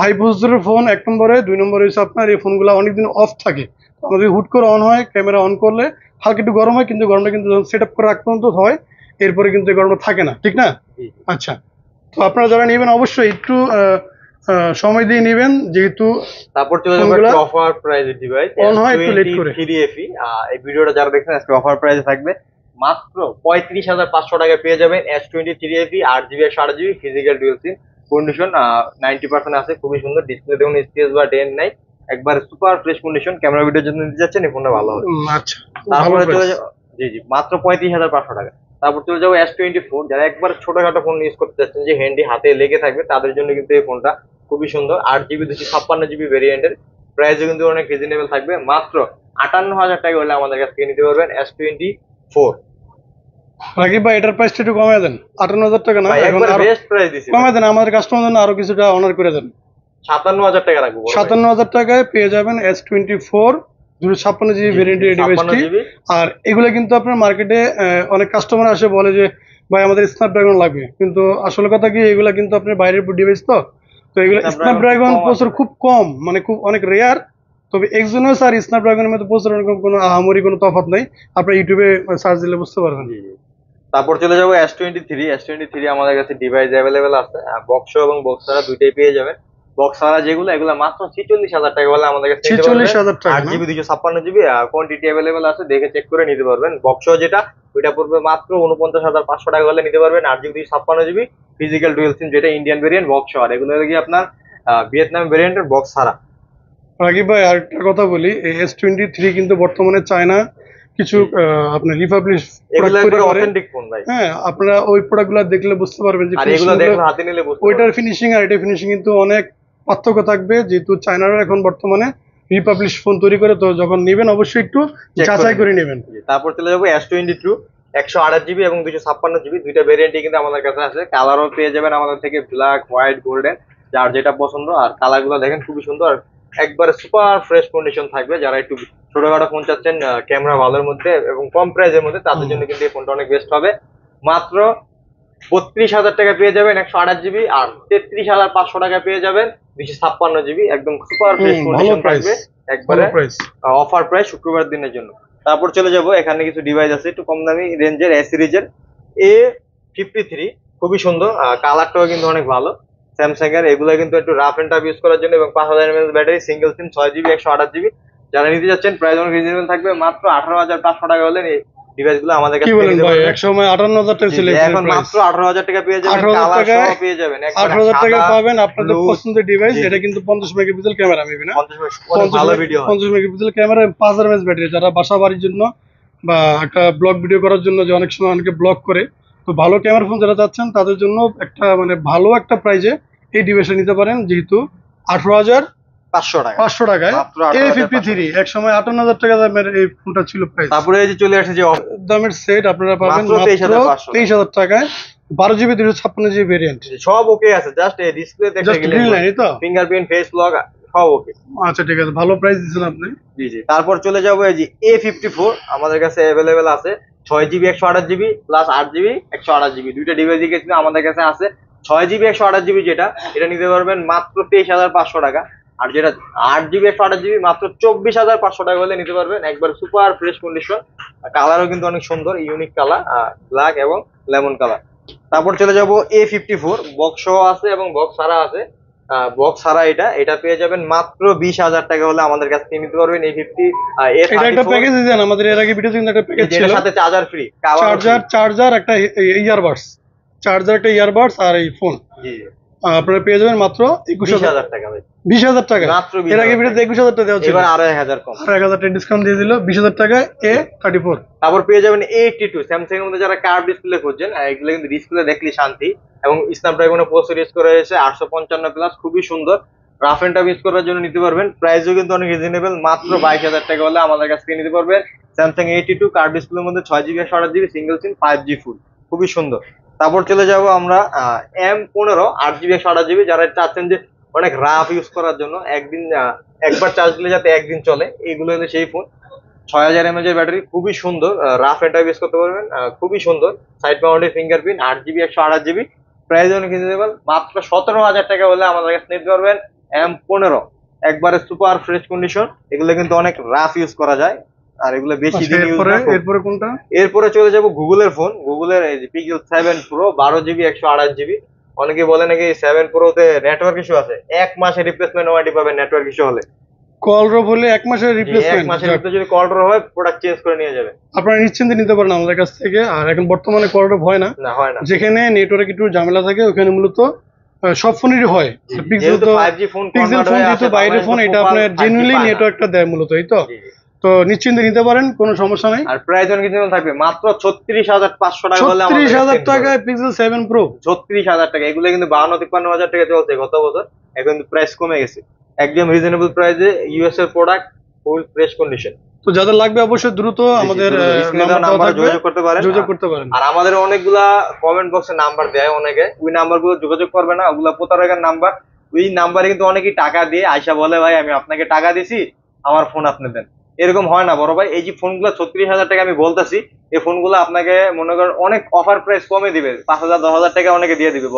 হাই প্রসেসরের ফোন, 1 নম্বরে, 2 নম্বরে হচ্ছে আপনার এই ফোনগুলো অনেকদিন অফ থাকে। আমাদের হুট করে অন হয়, ক্যামেরা অন করলে হালকা একটু গরম হয়, কিন্তু গরমটা কিন্তু সেট আপ করে রাখতে পর্যন্ত হয়, এরপরে কিন্তু এই গরমটা থাকে না, ঠিক না? আচ্ছা, তো আপনারা যারা নেবেন অবশ্যই একটু সময় দিয়ে নেবেন, যেহেতু তারপর চলে যাবো অফার প্রাইজে ডিভাইস অন হয় একটু লেট করে। 3FE, এই ভিডিওটা যারা দেখছেন আজকে অফার প্রাইজে থাকবে, মাত্র 35,500 টাকায় পেয়ে যাবেন S23FE, 8 GB 128 GB physical dual SIM. Condition 90% আছে, খুবই সুন্দর। ডিসপ্লে দেখুন স্পেস বা ডেন নাই, একবার সুপার ফ্রেশ কন্ডিশন। ক্যামেরা ভিডিওর জন্য নিতে যাচ্ছেন এই ফোনটা ভালো হবে। আচ্ছা, তারপরে চলে যাবো, জি জি, মাত্র 35,500 টাকা। তারপর চলে যাবো S24, যারা একবার ছোটখাটো ফোন ইউজ করতে চাচ্ছেন, যে হ্যান্ডি হাতে লেগে থাকবে, তাদের জন্য কিন্তু এই ফোনটা খুবই সুন্দর। 8 জিবি 256 জিবি ভেরিয়েন্টের, প্রাইসও কিন্তু অনেক রিজনেবল থাকবে, মাত্র 58,000 টাকা হলে আমাদের কাছ থেকে নিতে পারবেন S24। রাকিব ভাই, এটার প্রাইসটা একটু কমায় দেন, 58,000 টাকা না, এখন বেস্ট প্রাইস দিছি, কমায় দেন, আমাদের কাস্টমার জন্য আরো কিছুটা অনার করে দেন। 57,000 টাকা রাখবো। 57,000 টাকায় পেয়ে যাবেন S24 256 জিবি ভেরিয়েন্টের ডিভাইসটি। আর এগুলো কিন্তু আপনার মার্কেটে অনেক কাস্টমার আসে বলে যে ভাই আমাদের স্ন্যাপড্রাগন লাগবে, কিন্তু আসলে কথা কি, এগুলা কিন্তু আপনার বাইরের ডিভাইস, তো এগুলো স্ন্যাপড্রাগন প্রসেসর খুব কম, মানে খুব অনেক রেয়ার। তবে এক্সিনোস আর স্ন্যাপড্রাগনের মধ্যে প্রসেসর কোনো আহামরি কোনো তফাৎ নাই, আপনার ইউটিউবে সার্চ দিলে বুঝতে পারবেন। তারপর চলে যাবো S23 আমাদের কাছে ডিভাইস অ্যাভেলেবেল আছে, বক্স এবং বক্স ছাড়া দুইটাই পেয়ে যাবেন। বক্স ছাড়া যেগুলো, এগুলো মাত্র 46,000 টাকা বলে আমাদের কাছে 46,000 টাকা, 8 জিবি 256 জিবি, কোয়ান্টিটি অ্যাভেলেবেল আছে, দেখে চেক করে নিতে পারবেন। বক্স যেটা, ওইটা পড়বে মাত্র 49,500 টাকা হলে নিতে পারবেন, 8 জিবি 256 জিবি ফিজিক্যাল ডুয়াল সিম, যেটা ইন্ডিয়ান ভেরিয়েন্ট বক্স আর এগুলো কি আপনার ভিয়েতনাম ভেরিয়েন্টের বক্স ছাড়া। রাকিব ভাই, আরেকটা কথা বলি, এই S23 কিন্তু বর্তমানে চায়না কিছু আপনার রিপাবলিশ অথেন্টিক ফোন ভাই। হ্যাঁ, আপনারা ওই প্রোডাক্টগুলো দেখলে বুঝতে পারবেন যে এগুলো দেখলে হাতে নিলে বুঝতে পারবেন ওইটার ফিনিশিং আর এটা ফিনিশিং কিন্তু অনেক পার্থক্য থাকবে, যেহেতু চায়নারা এখন বর্তমানে রিপাবলিশ ফোন তৈরি করে। তো যখন নেবেন অবশ্যই একটু যাচাই করে নেবেন। তারপর চলে যাবো S22, 128 জিবি এবং 256 জিবি, দুইটা ভেরিয়েন্টই কিন্তু আমাদের কাছে আছে। কালারও পেয়ে যাবেন আমাদের থেকে, ব্ল্যাক, হোয়াইট, গোল্ডেন, যার যেটা পছন্দ। আর কালার গুলো দেখেন খুবই সুন্দর, একবারে সুপার ফ্রেশ কন্ডিশন থাকবে। যারা একটু ছোটখাটো ফোন চাচ্ছেন ক্যামেরা ভালোর মধ্যে এবং কম প্রাইসের মধ্যে, তাদের জন্য কিন্তু এই ফোনটা অনেক বেস্ট হবে। মাত্র 32,000 টাকা পেয়ে যাবেন 128 জিবি, আর 33,500 টাকা পেয়ে যাবেন 256 জিবি, একদম সুপার ফ্রেশ কন্ডিশন থাকবে, একবারে অফার প্রাইস শুক্রবার দিনের জন্য। তারপর চলে যাব, এখানে কিছু ডিভাইস আছে একটু কম দামি রেঞ্জের, এ সিরিজের A53, খুবই সুন্দর, কালারটাও কিন্তু অনেক ভালো স্যামসাং এর। এগুলো কিন্তু একটু রাফ এন্ড টাফ ইউজ করার জন্য, এবং 5000 mAh ব্যাটারি, সিঙ্গেল সিম, 6 জিবি 128 জিবি। যারা নিতে যাচ্ছেন প্রাইস অনেক রিজনেবল থাকবে, মাত্র 18,500 টাকা হলে এই ডিভাইস গুলো আমাদের কাছে নিতে পারবেন। এক সময় 58,000 টাকা ছিল, এখন মাত্র 18,000 টাকা পেয়ে যাবেন, কালার সহ পেয়ে যাবেন, 18,000 টাকা পাবেন আপনাদের পছন্দের ডিভাইস। এটা কিন্তু 50 মেগাপিক্সেল ক্যামেরা, মেবি না 50 মেগাপিক্সেল ক্যামেরা, 5000 mAh ব্যাটারি। যারা বাসা বাড়ির জন্য বা একটা ব্লগ ভিডিও করার জন্য, যে অনেক সময় অনেকে ব্লগ করে, তো ভালো ক্যামেরা ফোন যারা চাচ্ছেন তাদের জন্য একটা মানে ভালো একটা প্রাইজে এই ডিভাইসটা নিতে পারেন, যেহেতু 18,500 500 টাকা টাকায় মাত্র A53 এক সময় 58,000 টাকা দামের এই ফোনটা ছিল প্রাইস। তারপরে এই যে চলে আসছে যে দামের সেট আপনারা পাবেন মাত্র মাত্র 23,500 23,000 টাকায়, 12GB 256GB ভেরিয়েন্ট। সব ওকে আছে, জাস্ট এই ডিসপ্লেতে একটা জাস্ট গ্রিন লাইন তো। ফিঙ্গারপ্রিন্ট ফেস লক সব ওকে। আচ্ছা ঠিক আছে, ভালো প্রাইস দিচ্ছেন আপনি। জি জি। তারপর চলে যাবো এই যে A54 আমাদের কাছে অ্যাভেলেবেল আছে 6GB 128GB plus 8GB 128GB দুইটা ডিভাইস কিন্তু আমাদের কাছে আছে। 6GB 128GB যেটা এটা নিতে পারবেন মাত্র 23,500 টাকা, আর যেটা 8GB 128GB মাত্র 24,500 টাকা হলে নিতে পারবেন, একবার সুপার ফ্রেশ কন্ডিশন। কালারও কিন্তু অনেক সুন্দর, ইউনিক কালার, ব্ল্যাক এবং লেমন কালার। তারপর চলে যাবো A54 বক্স সহ আছে এবং বক্স ছাড়া আছে। বক্স ছাড়া এটা পেয়ে যাবেন মাত্র 20,000 টাকা হলে আমাদের কাছ থেকে নিতে পারবেন। এটা একটা প্যাকেজ দিয়েছেন আমাদের এর আগে ভিডিওতে, কিন্তু একটা প্যাকেজ ছিল সাথে চার্জার ফ্রি, চার্জার একটা ইয়ারবাডস, চার্জার একটা ইয়ারবাডস আর এই ফোন আপনারা পেয়ে যাবেন মাত্র 21,000 টাকা। ভাই 20,000 টাকা মাত্র, এর আগে ভিডিওতে 21,000 টাকা দেওয়া ছিল, এবার আরো 1,000 কম, 1,000 টাকা ডিসকাউন্ট দিয়ে দিল, 20,000 টাকায় A34। তারপর পেয়ে যাবেন A82 স্যামসাং এর মধ্যে যারা কার্ভ ডিসপ্লে খুঁজছেন, এগুলো কিন্তু ডিসপ্লে দেখলে শান্তি, এবং স্ন্যাপড্রাগনের প্রসেসর ইউজ করা হয়েছে 855 প্লাস, খুবই সুন্দর। রাফ এন্ড টাফ ইউজ করার জন্য নিতে পারবেন, প্রাইসও কিন্তু অনেক রিজনেবল, মাত্র 22,000 টাকা হলে আমাদের কাছ থেকে নিতে পারবেন স্যামসাং A82 কার্ভ ডিসপ্লের মধ্যে 6GB 128GB সিঙ্গেল সিম 5G ফুল, খুবই সুন্দর। তারপর চলে যাব আমরা M15 8GB 128GB যারা চাচ্ছেন যে অনেক রাফ ইউজ করার জন্য, একবার চার্জ দিলে যাতে একদিন চলে, এইগুলো হলো সেই ফোন। 6000 mAh এর ব্যাটারি, খুবই সুন্দর, রাফ এন্ড টাফ ইউজ করতে পারবেন, খুবই সুন্দর। Side mounted fingerprint 8GB 128GB, price অনেক রিজনেবল, মাত্র 17,000 টাকা হলে আমাদের কাছে নিতে পারবেন M15 একবারে সুপার ফ্রেশ কন্ডিশন। এগুলো কিন্তু অনেক রাফ ইউজ করা যায়, আর এগুলো বেশি দিন ইউজ না। এরপরে কোনটা? এরপরে চলে যাব গুগলের ফোন, গুগলের এই যে Pixel 7 Pro 12GB 128GB। অনেকে বলে নাকি 7 Pro তে নেটওয়ার্ক ইস্যু আছে, এক মাসের রিপ্লেসমেন্ট ওয়ারেন্টি পাবেন নেটওয়ার্ক ইস্যু হলে। কল ড্রপ হলে এক মাসের রিপ্লেসমেন্ট, এক মাসের ভিতরে যদি কল ড্রপ হয় প্রোডাক্ট চেঞ্জ করে নিয়ে যাবে, আপনারা নিশ্চিন্তে নিতে পারেন আমাদের কাছ থেকে। আর এখন বর্তমানে কল ড্রপ হয় না, হয় না, যেখানে নেটওয়ার্ক একটু ঝামেলা থাকে ওখানে মূলত সব ফোনেরই হয়। পিক্সেল তো 5G ফোন, পিক্সেল ফোন যেহেতু বাইরের ফোন, এটা আপনার জেনুইনলি নেটওয়ার্কটা দেয় মূলত, এই তো। তো নিশ্চিন্তে নিতে পারেন, কোনো সমস্যা নাই। আর প্রাইস অনেক কিছু থাকবে, মাত্র 36,500 টাকা হলে 36,000 টাকায় Pixel 7 Pro, 36,000 টাকা। এগুলো কিন্তু 52-53,000 টাকা চলছে গত বছর, এখন কিন্তু প্রাইস কমে গেছে, একদম রিজনেবল প্রাইসে ইউএস এর প্রোডাক্ট, ফুল ফ্রেশ কন্ডিশন। তো যাদের লাগবে অবশ্যই দ্রুত আমাদের নাম্বার যোগাযোগ করতে পারেন। আর আমাদের অনেকগুলা কমেন্ট বক্সে নাম্বার দেয় অনেকে, ওই নাম্বারগুলো যোগাযোগ করবে না, ওগুলা প্রতারকের নাম্বার। ওই নাম্বারে কিন্তু অনেকেই টাকা দিয়ে আয়সা বলে ভাই আমি আপনাকে টাকা দিছি, আমার ফোন আপনি দেন, এরকম হয় না বড় ভাই। এই যে ফোনগুলো 36,000 টাকা আমি বলতেছি, এই ফোনগুলো আপনাকে মনে করেন অনেক অফার প্রাইস কমে দিবে, 5,000 10,000 টাকা অনেকে দিয়ে দিবে,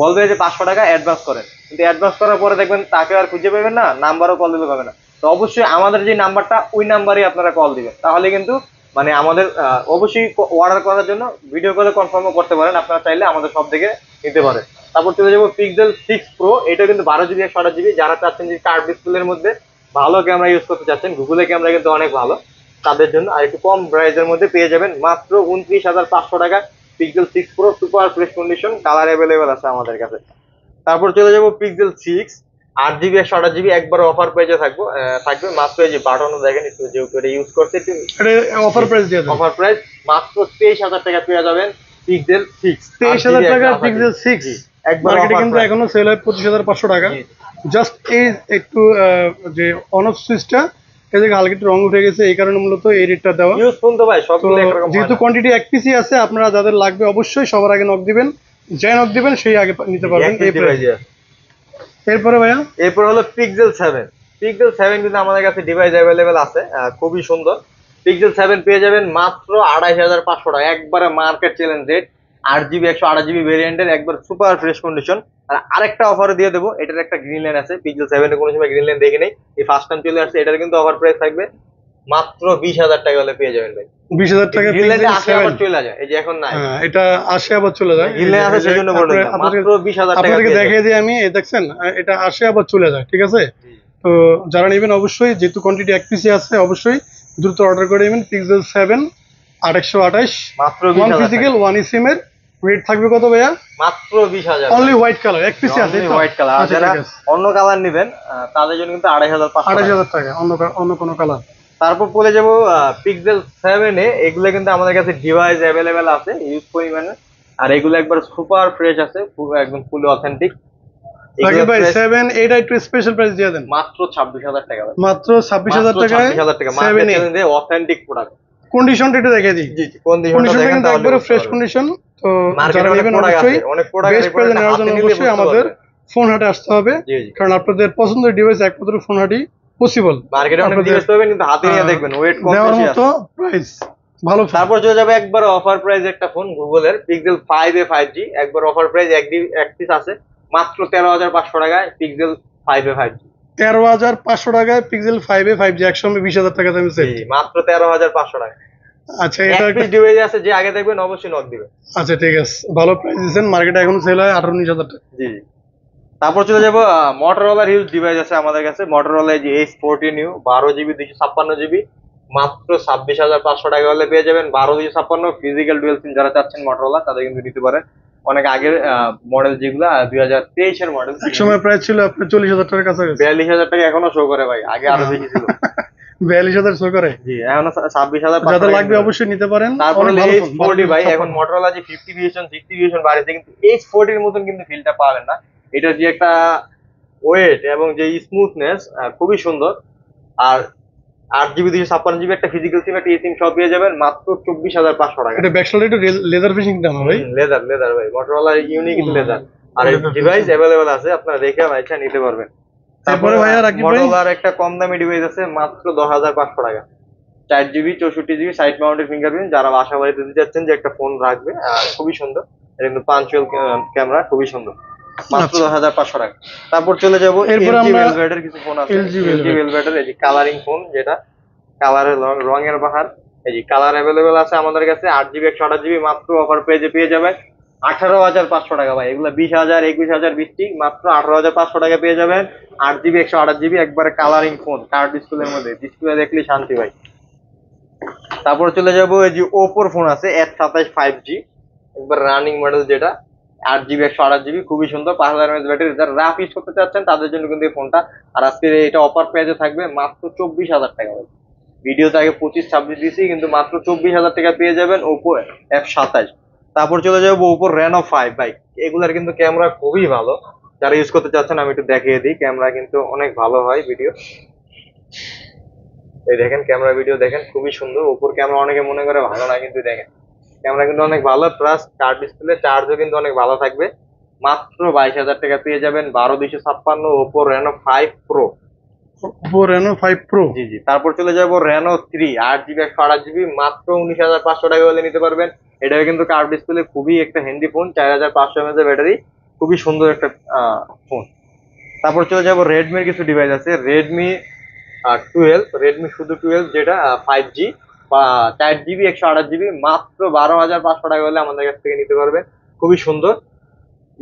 বলবে যে 500 টাকা অ্যাডভান্স করেন, কিন্তু অ্যাডভান্স করার পরে দেখবেন তাকে আর খুঁজে পাবেন না, নাম্বারও কল দিতে পাবে না। তো অবশ্যই আমাদের যে নাম্বারটা, ওই নাম্বারে আপনারা কল দিবেন, তাহলে কিন্তু মানে আমাদের অবশ্যই অর্ডার করার জন্য ভিডিও কলে কনফার্মও করতে পারেন, আপনারা চাইলে আমাদের সব থেকে নিতে পারেন। তারপর চলে যাবো Pixel 6 Pro, এটা কিন্তু 12GB 128GB, যারা চাচ্ছেন যে কার্ভ ডিসপ্লের মধ্যে ভালো ক্যামেরা ইউজ করতে চাচ্ছেন, গুগলের ক্যামেরা কিন্তু অনেক ভালো, তাদের জন্য আর একটু কম প্রাইসের মধ্যে পেয়ে যাবেন মাত্র 29,500 টাকা Pixel 6 Pro super fresh condition, colour available আছে আমাদের কাছে। তারপর চলে যাবো Pixel 6 8GB 128GB, একবার অফার প্রাইসে থাকবে মাত্র, এই যে বাটনও দেখেন, যেহেতু এটা ইউজ করছে অফার প্রাইস দিয়ে অফার প্রাইস মাত্র 23,000 টাকা পেয়ে যাবেন Pixel 6, 23,000 টাকা Pixel 6 একবার কিন্তু এখনো সেল হয় 25,500 টাকা। জাস্ট এই একটু যে অন অফ সুইচটা এই যে হালকা একটু রং উঠে গেছে, এই কারণে মূলত এই রেটটা দেওয়া। ইউজ ফোন তো ভাই সবগুলো একরকম, যেহেতু কোয়ান্টিটি এক পিসি আছে, আপনারা যাদের লাগবে অবশ্যই সবার আগে নক দিবেন, যে নক দিবেন সেই আগে নিতে পারবেন এই প্রাইসে। এরপরে ভাইয়া, এরপর হলো Pixel 7। Pixel 7 কিন্তু আমাদের কাছে ডিভাইস অ্যাভেলেবেল আছে, খুবই সুন্দর। Pixel 7 পেয়ে যাবেন মাত্র 28,500 টাকা, একবারে market challenge rate, 8GB 128GB ভেরিয়েন্টের, একবার সুপার ফ্রেশ কন্ডিশন। আর আরেকটা অফার দিয়ে দেবো, এটার একটা গ্রিন লাইন আছে, Pixel 7 এ কোনো সময় গ্রিন লাইন দেখি নেই, এই ফার্স্ট টাইম চলে আসছে, এটার কিন্তু অফার প্রাইস থাকবে মাত্র 20,000 টাকা হলে পেয়ে যাবেন ভাই। 20,000 টাকা গ্রিন লাইন আসে আবার চলে যায়, এই যে এখন নাই, এটা আসে আবার চলে যায়, গ্রিন লাইন আছে সেজন্য বললাম মাত্র 20,000 টাকা। আপনাদেরকে দেখিয়ে দিই আমি, এই দেখছেন এটা আসে আবার চলে যায়, ঠিক আছে। তো যারা নেবেন অবশ্যই, যেহেতু কোয়ান্টিটি এক পিসি আছে, অবশ্যই দ্রুত অর্ডার করে নেবেন। Pixel 7 828 মাত্র 1 ফিজিক্যাল 1 eSIM এর রেট থাকবে কত ভাইয়া? মাত্র 20,000, অনলি হোয়াইট কালার, এক পিসি আছে তো হোয়াইট কালার। যারা অন্য কালার নেবেন তাদের জন্য কিন্তু 28,500 টাকা, অন্য কোনো কালার। তারপর বলে যাবো পিক্সেল 7 এ, এগুলো কিন্তু আমাদের কাছে ডিভাইস অ্যাভেলেবেল আছে ইউজ পরিমাণে। আর এগুলো একবার সুপার ফ্রেশ আছে, একদম ফুলি অথেন্টিক। রাকিব ভাই 7 এটা একটু স্পেশাল প্রাইস দিয়ে দেন। মাত্র 26,000 টাকা ভাই। মাত্র 26,000 টাকায় 26,000 টাকা 7 এ মার্কেট চ্যালেঞ্জে অথেন্টিক প্রোডাক্ট। কন্ডিশনটা একটু দেখিয়ে দিই। জি জি, কন্ডিশনটা দেখেন কিন্তু তাহলে একবারে বুঝতে ফ্রেশ পারবেন। কন্ডিশন। তো মার্কেটে যারা অনেক নেবেন প্রোডাক্ট অবশ্যই আছে, অনেক প্রোডাক্ট বেস্ট প্রাইসে নেওয়ার জন্য অবশ্যই আমাদের ফোন হাটে আসতে হবে। জি জি, কারণ আপনাদের পছন্দের ডিভাইস একমাত্র ফোন হাটেই পসিবল। মার্কেটে অনেক ডিভাইস পাবেন কিন্তু হাতে নিয়ে দেখবেন ওয়েট কম দেওয়ার বেশি মতো আছে। প্রাইস ভালো ফোন। তারপর চলে যাবে একবার অফার প্রাইস একটা ফোন গুগলের পিক্সেল 5 এ 5G, একবার অফার প্রাইস এক পিস আছে মাত্র 13,500 টাকায় পিক্সেল 5 এ 5G। 13,500 টাকায় পিক্সেল 5 এ 5G একসঙ্গে 20,000 টাকা দামে সেট। জি, মাত্র 13,500 টাকা। আচ্ছা এক এটা পিস ডিভাইস আছে, যে আগে দেখবেন অবশ্যই নক দিবে। আচ্ছা ঠিক আছে, ভালো প্রাইস দিচ্ছেন। মার্কেটে এখন সেল হয় 18-19,000 টাকা। জি জি। তারপর চলে যাবো মোটরোলার হিউজ ডিভাইস আছে আমাদের কাছে। মোটরোলা যে H14U 12GB 256GB, মাত্র 26,500 টাকা হলে পেয়ে যাবেন। 12 256 ফিজিক্যাল ডুয়েল সিম যারা চাচ্ছেন মোটরোলা, তাদের কিন্তু নিতে পারেন। অনেক আগের মডেল, যেগুলো 2023-এর মডেল। এক সময় প্রাইস ছিল আপনার 40,000 টাকার কাছাকাছি। 42,000 টাকা এখনো শো করে ভাই, আগে আরো বেশি ছিল। 42,000 শো করে। জি, এখনো 26,000। যাদের লাগবে অবশ্যই নিতে পারেন। তারপরে অনেক ভালো ফোন, H40 ভাই, এখন মোটরোলা যে 50 ভার্সন বাড়িতে, কিন্তু H40 এর মতন কিন্তু ফিলটা পাবেন না। এটা যে একটা ওয়েট এবং যে স্মুথনেস খুবই সুন্দর। আর 8GB 256GB একটা ফিজিক্যাল সিম, একটা সিম সব পেয়ে যাবেন মাত্র 24,500 টাকা। এটা ব্যাকসাইডে একটু লেদার ফিনিশিং দাম ভাই। লেদার লেদার ভাই, মোটরোলা ইউনিক লেদার। আর ডিভাইস অ্যাভেলেবেল আছে, আপনারা দেখে ইচ্ছা নিতে পারবেন। তারপরে ভাই আর রাকিব ভাই মোটরোলার একটা কম দামি ডিভাইস আছে মাত্র 10,500 টাকা, 4GB 64GB side mounted fingerprint. যারা বাসা বাড়িতে দিতে যাচ্ছেন যে একটা ফোন রাখবে, খুবই সুন্দর। এটা কিন্তু পাঞ্চুয়াল ক্যামেরা, খুবই সুন্দর, মাত্র 10,500 টাকা। তারপর চলে যাবো এরপর এলজি আমরা ভেলভেটের কিছু ফোন আছে। LG এলজি ভেলভেটের এই যে কালারিং ফোন, যেটা কালারের রঙের বাহার। এই যে কালার অ্যাভেলেবেল আছে আমাদের কাছে। 8GB 128GB মাত্র অফার পেজে পেয়ে যাবেন 18,500 টাকা ভাই। এগুলো 20,000 21,000 20, মাত্র 18,500 টাকা পেয়ে যাবেন। 8GB 128GB একবারে কালারিং ফোন, কার্ড ডিসপ্লের মধ্যে, ডিসপ্লে দেখলে শান্তি ভাই। তারপর চলে যাবো এই যে ওপোর ফোন আছে F27 5G, একবার রানিং মডেল, যেটা 8GB 128GB, খুবই সুন্দর। 5,000 mAh ব্যাটারি। যারা রাফ ইউজ করতে চাচ্ছেন তাদের জন্য কিন্তু এই ফোনটা। আর আজকে এটা অফার প্রাইসে থাকবে মাত্র 24,000 টাকা ভাই। ভিডিওতে আগে 25-26 দিয়েছি, কিন্তু মাত্র 24,000 টাকা পেয়ে যাবেন ওপো F27। তারপর চলে যাবো ওপো Reno 5 ভাই। এগুলার কিন্তু ক্যামেরা খুবই ভালো, যারা ইউজ করতে চাচ্ছেন আমি একটু দেখিয়ে দিই। ক্যামেরা কিন্তু অনেক ভালো হয় ভিডিও। এই দেখেন ক্যামেরা ভিডিও দেখেন, খুবই সুন্দর। ওপোর ক্যামেরা অনেকে মনে করে ভালো না, কিন্তু দেখেন ক্যামেরা কিন্তু অনেক ভালো। প্লাস কার্ড ডিসপ্লে চার্জও কিন্তু অনেক ভালো থাকবে। মাত্র 22,000 টাকা পেয়ে যাবেন 12 256 Oppo Reno 5 Pro। Oppo Reno 5 Pro। জি জি। তারপর চলে যাবো Reno 3 8GB 128GB, মাত্র 19,500 টাকা হলে নিতে পারবেন। এটা কিন্তু কার্ভ ডিসপ্লে, খুবই একটা হ্যান্ডি ফোন, 4,500 mAh ব্যাটারি, খুবই সুন্দর একটা ফোন। তারপর চলে যাবো রেডমির কিছু ডিভাইস আছে। রেডমি 12, রেডমি শুধু 12, যেটা 5G বা 4GB 128GB, মাত্র 12,500 টাকা হলে আমাদের কাছ থেকে নিতে পারবেন। খুবই সুন্দর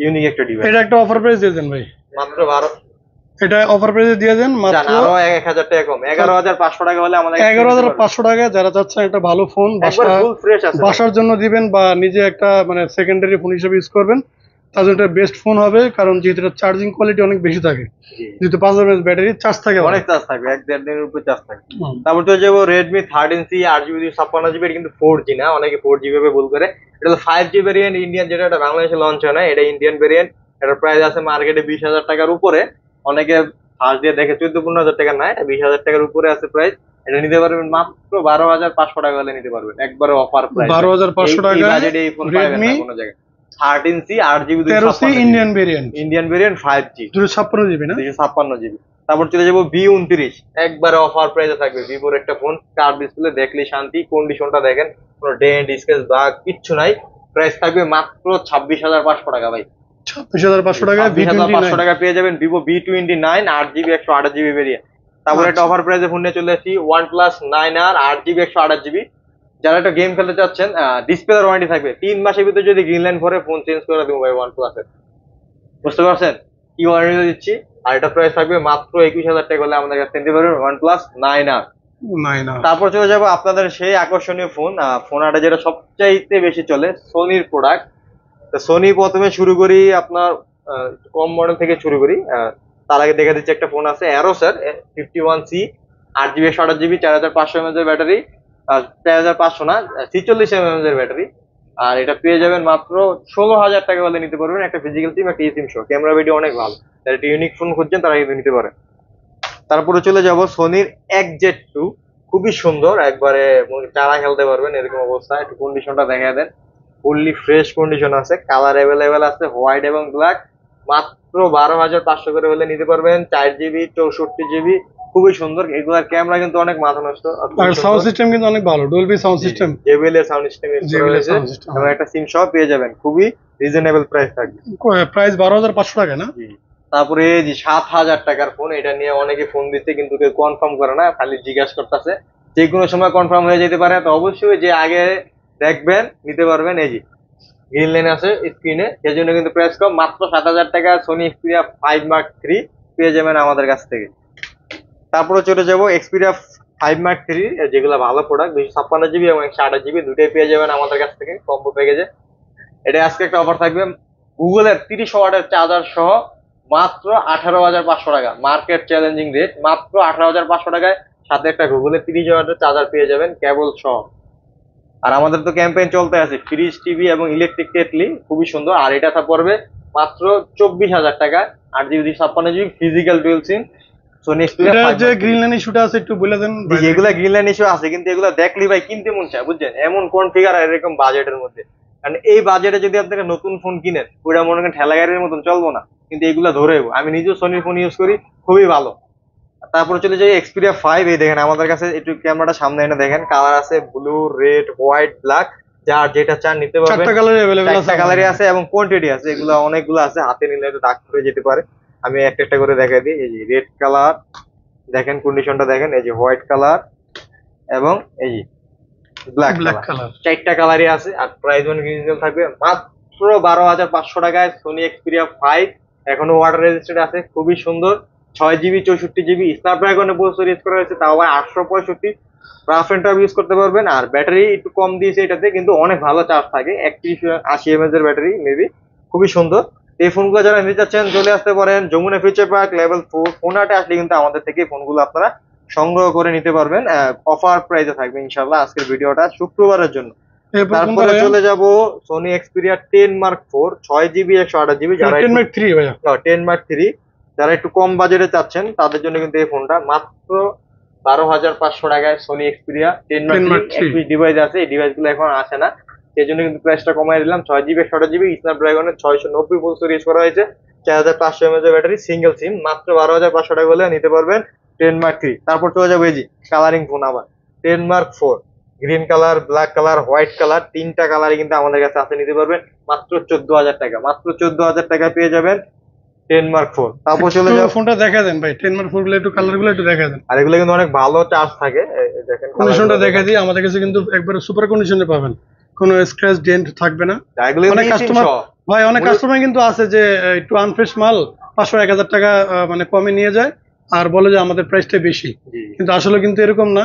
ইউনিক একটা ডিভাইস। এটা একটা অফার প্রাইস দিয়ে দেন ভাই। মাত্র 12, এটা অফার প্রাইসে দিয়ে দেন মাত্র আরো 1,000 টাকা কম, 11,500 টাকা হলে আমাদের 11,500 টাকা। যারা চাচ্ছেন একটা ভালো ফোন ফুল ফ্রেশ আছে বাসার জন্য দিবেন বা নিজে একটা মানে সেকেন্ডারি ফোন হিসেবে ইউজ করবেন, তার জন্য এটা বেস্ট ফোন হবে। কারণ যেহেতু এটা চার্জিং কোয়ালিটি অনেক বেশি থাকে, যেহেতু 5,000 mAh ব্যাটারি, চার্জ থাকে অনেক, চার্জ থাকবে 1-1.5 দিনের উপর চার্জ থাকবে। তারপর চলে যাবো রেডমি 13C 8GB 256GB, কিন্তু 4G না, অনেকে 4G ভাবে ভুল করে। এটা হলো 5G ভেরিয়েন্ট ইন্ডিয়ান, যেটা এটা বাংলাদেশে লঞ্চ হয় না, এটা ইন্ডিয়ান ভেরিয়েন্ট। এটার প্রাইস আছে মার্কেটে 20,000 টাকার উপরে। অনেকে ফার্স্ট দিয়ে দেখে 14-15,000 টাকা, না, এটা 20,000 টাকার উপরে আছে প্রাইস। এটা নিতে পারবেন মাত্র 12,500 টাকা হলে নিতে পারবেন, একবারে অফার প্রাইস। 12,500 টাকা বাজেটে এই ফোন পাবেন না কোনো জায়গায়। 13C 8GB 13C Indian variant, 5G 256GB না, 256GB। তারপর চলে যাবো V29, একবারে অফার প্রাইসে থাকবে। ভিভোর একটা ফোন, কার্ভ ডিসপ্লে, দেখলে শান্তি। কন্ডিশনটা দেখেন, কোনো ডেন্ট স্ক্র্যাচ বা কিচ্ছু নাই। প্রাইস থাকবে মাত্র 26,500 টাকা ভাই। 26,500 টাকা 26,500 টাকা পেয়ে যাবেন Vivo V29 8GB 128GB variant. তারপর একটা অফার প্রাইসে ফোন নিয়ে চলে আসছি OnePlus 9R 8GB 128GB। যারা একটা গেম খেলতে চাচ্ছেন, ডিসপ্লে ওয়ারেন্টি থাকবে 3 মাসের ভিতরে, যদি গ্রিন লাইন ভরে ফোন চেঞ্জ করে দেবো ভাই OnePlus এর। বুঝতে পারছেন কি ওয়ারেন্টি দিচ্ছি? আর এটা প্রাইস থাকবে মাত্র 21,000 টাকা হলে আমাদের কাছে নিতে পারবেন OnePlus 9R। তারপর চলে যাবো আপনাদের সেই আকর্ষণীয় ফোন, ফোন আটা যেটা সবচাইতে বেশি চলে, সোনির প্রোডাক্ট। তো সোনি প্রথমে শুরু করি আপনার কম মডেল থেকে শুরু করি। তার আগে দেখে দিচ্ছি একটা ফোন আছে Acer 51C 8 GB 128 GB 4500 mAh এর ব্যাটারি, 4500 না 46 mAh এর ব্যাটারি। আর এটা পেয়ে যাবেন মাত্র 16,000 টাকা হলে নিতে পারবেন, একটা ফিজিক্যাল সিম একটা সিম সহ। ক্যামেরা ভিডিও অনেক ভালো, যারা একটা ইউনিক ফোন খুঁজছেন তারা কিন্তু নিতে পারেন। তারপরে চলে যাব সোনির XZ2, খুবই সুন্দর, একবারে চারা খেলতে পারবেন এরকম অবস্থা। একটু কন্ডিশনটা দেখা দেন, ফুললি ফ্রেশ কন্ডিশন আছে, কালার অ্যাভেলেবেল আছে হোয়াইট এবং ব্ল্যাক। মাত্র 12,500 করে হলে নিতে পারবেন, 4 জিবি 64 জিবি, খুবই সুন্দর। এগুলার ক্যামেরা কিন্তু অনেক মাথা নষ্ট। আর সাউন্ড সিস্টেম কিন্তু অনেক ভালো, ডলবি সাউন্ড সিস্টেম, JBL এর সাউন্ড সিস্টেম ইউজ করা হয়েছে এবং একটা সিম সহ পেয়ে যাবেন, খুবই রিজনেবল প্রাইস থাকবে। প্রাইস 12,500 টাকা না? তারপরে এই যে 7,000 টাকার ফোন, এটা নিয়ে অনেকে ফোন দিচ্ছে কিন্তু কেউ কনফার্ম করে না, খালি জিজ্ঞাসা করতেছে। যে কোনো সময় কনফার্ম হয়ে যেতে পারে, তো অবশ্যই যে আগে দেখবেন নিতে পারবেন। এই যে গ্রিন লাইন আছে স্ক্রিনে, সেজন্য কিন্তু প্রাইস কম, মাত্র 7,000 টাকা সোনি এক্সপিরিয়া 5 Mark III পেয়ে যাবেন আমাদের কাছ থেকে। তারপরে চলে যাবো এক্সপিরিয়া 5 Mark III, যেগুলো ভালো প্রোডাক্ট, 256 জিবি এবং 128 জিবি দুটোই পেয়ে যাবেন আমাদের কাছ থেকে কম্বো প্যাকেজে। এটা আজকে একটা অফার থাকবে, গুগলের 30 ওয়াটের চার্জার সহ মাত্র 18,500 টাকা, মার্কেট চ্যালেঞ্জিং রেট, মাত্র 18,500 টাকায় সাথে একটা গুগলের 30 ওয়াটের চার্জার পেয়ে যাবেন কেবল সহ। আর আমাদের তো ক্যাম্পেইন চলতে আছে, ফ্রিজ, টিভি এবং ইলেকট্রিক কেটলি, খুবই সুন্দর। আর এটা পড়বে মাত্র 24,000 টাকা, 8 জিবি 56 জিবি ফিজিক্যাল ডুয়াল সিম সোনি এক্সপিরিয়া। এটা যে গ্রিন লাইন ইস্যুটা আছে একটু বলে দেন। এগুলা গ্রিন লাইন ইস্যু আছে, কিন্তু এগুলা দেখলি ভাই কিনতে মন চায়, বুঝছেন, এমন কনফিগার আর এরকম বাজেটের মধ্যে। কারণ এই বাজেটে যদি আপনারা নতুন ফোন কিনেন, ওটা মনে করেন ঠেলা গাড়ির মতন চলবো না, কিন্তু এগুলা ধরেও আমি নিজেও সোনির ফোন ইউজ করি, খুবই ভালো। তারপরে চলে যাই এক্সপিরিয়া 5, এই দেখেন আমাদের কাছে একটু ক্যামেরাটা সামনে এনে দেখেন, কালার আছে ব্লু, রেড, হোয়াইট, ব্ল্যাক, যার যেটা চান নিতে পারবেন। 4টা কালারই अवेलेबल আছে, 4টা কালারই আছে এবং কোয়ান্টিটি আছে, এগুলো অনেকগুলো আছে, হাতে নিলে তো দাগ পড়ে যেতে পারে। আমি একটা একটা করে দেখাই দিই। এই যে রেড কালার দেখেন, কন্ডিশনটা দেখেন, এই যে হোয়াইট কালার এবং এই যে ব্ল্যাক কালার, 4টা কালারই আছে। আর প্রাইস রিজনেবল থাকবে, মাত্র 12,500 টাকায় সোনি এক্সপিরিয়া 5, এখনো ওয়াটার রেজিস্ট্যান্ট আছে, খুবই সুন্দর। 6 জিবি 64 জিবি স্ন্যাপড্রাগনের প্রসেসর ইউজ করা হয়েছে, তাও আবার 865 রাফ এন্ড টাফ ইউজ করতে পারবেন। আর ব্যাটারি একটু কম দিয়েছে এটাতে, কিন্তু অনেক ভালো চার্জ থাকে, 3180 mAh এর ব্যাটারি মেবি, খুবই সুন্দর। এই ফোনগুলো যারা নিতে চাচ্ছেন চলে আসতে পারেন যমুনা ফিউচার পার্ক লেভেল 4 ফোনহাটে আসলে কিন্তু আমাদের থেকে ফোনগুলো আপনারা সংগ্রহ করে নিতে পারবেন, অফার প্রাইসে থাকবে ইনশাল্লাহ। আজকের ভিডিওটা শুক্রবারের জন্য। তারপরে চলে যাব Sony Xperia 10 Mark IV, 6 GB 128 GB, যারা 10 Mark III ভাইয়া, 10 Mark III যারা একটু কম বাজেটে চাচ্ছেন তাদের জন্য কিন্তু এই ফোনটা মাত্র 12,500 টাকায় সোনি এক্সপিরিয়া 10 Mark III। একটি ডিভাইস আছে, এই ডিভাইসগুলো এখন আসে না, সেই জন্য কিন্তু প্রাইসটা কমাই দিলাম। 6 জিবি 128 জিবি স্ন্যাপড্রাগনের 690 প্রসেসর ইউজ করা হয়েছে, 4500 mAh ব্যাটারি, সিঙ্গেল সিম, মাত্র 12,500 টাকা হলে নিতে পারবেন 10 Mark III। তারপর চলে যাবো এই যে কালারিং ফোন, আবার 10 Mark IV, green colour, black colour, white colour, 3টা কালারই কিন্তু আমাদের কাছে আছে, নিতে পারবেন মাত্র 14,000 টাকা, মাত্র 14,000 টাকায় পেয়ে যাবেন 10 Mark IV। তারপর চলে যাবো, ফোনটা দেখা দেন ভাই, 10 Mark IV গুলো একটু কালার গুলো একটু দেখা দেন। আর এগুলো কিন্তু অনেক ভালো চার্জ থাকে, দেখেন কন্ডিশনটা দেখা দিই, আমাদের কাছে কিন্তু একবারে সুপার কন্ডিশনে পাবেন, কোনো স্ক্র্যাচ ডেন্ট থাকবে না। অনেক কাস্টমার ভাই, অনেক কাস্টমার কিন্তু আছে যে একটু আনফ্রেশ মাল 500-1000 টাকা মানে কমে নিয়ে যায় আর বলে যে আমাদের প্রাইসটা বেশি, কিন্তু আসলে কিন্তু এরকম না।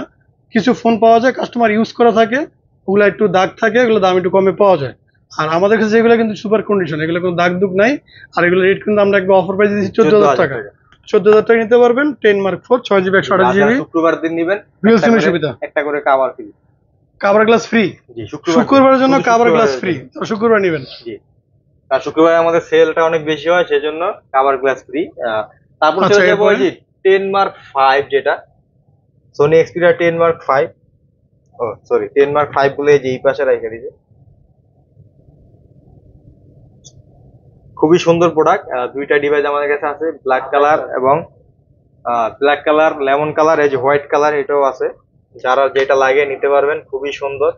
কিছু ফোন পাওয়া যায় কাস্টমার ইউজ করা থাকে, ওগুলো একটু দাগ থাকে, এগুলো দাম একটু কমে পাওয়া যায়। আর আমাদের কাছে যেগুলো কিন্তু সুপার কন্ডিশন, এগুলো কোনো দাগ দুগ নাই। আর এগুলো রেট কিন্তু আমরা একবার অফার প্রাইস দিচ্ছি 14,000 টাকা, 14,000 টাকা নিতে পারবেন 10 Mark IV, 6 জিবি 128 জিবি। শুক্রবার দিন নেবেন, ডুয়াল সিমের সুবিধা, একটা করে cover free, cover glass free, শুক্রবারের জন্য কভার গ্লাস ফ্রি, শুক্রবার নেবেন। জি, আর শুক্রবার আমাদের সেলটা অনেক বেশি হয়, সেজন্য কভার গ্লাস ফ্রি। তারপর চলে যাবো এই যে 10 Mark V, যেটা সোনি এক্সপিরিয়া 10 Mark V, ও সরি 10 Mark V বলে যে এই পাশে রাখা দিয়েছে, খুবই সুন্দর প্রোডাক্ট। দুইটা ডিভাইস আমাদের কাছে আছে, ব্ল্যাক কালার এবং ব্ল্যাক কালার, লেমন কালার, এই যে হোয়াইট কালার এটাও আছে, যারা যেটা লাগে নিতে পারবেন, খুবই সুন্দর।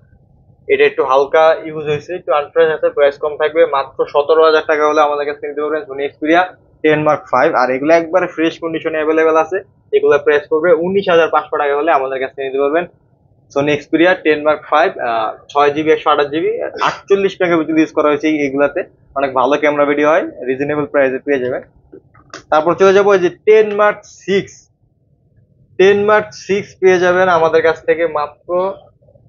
এটা একটু হালকা ইউজ হয়েছে, একটু আনফ্রেশ আছে, প্রাইস কম থাকবে, মাত্র 17,000 টাকা হলে আমাদের কাছে নিতে পারবেন সোনি এক্সপিরিয়া 10 Mark V। আর এগুলো একবারে ফ্রেশ কন্ডিশনে অ্যাভেলেবেল আছে, এগুলো প্রাইস করবে 19,500 টাকা হলে আমাদের কাছে নিতে পারবেন Sony Xperia 10 Mark V, 6 GB 128 GB, 48 megapixel use করা হয়েছে এইগুলাতে, অনেক ভালো ক্যামেরা ভিডিও হয়, রিজনেবল প্রাইসে পেয়ে যাবেন। তারপর চলে যাবো এই যে 10 Mark VI, 10 Mark VI পেয়ে যাবেন আমাদের কাছ থেকে মাত্র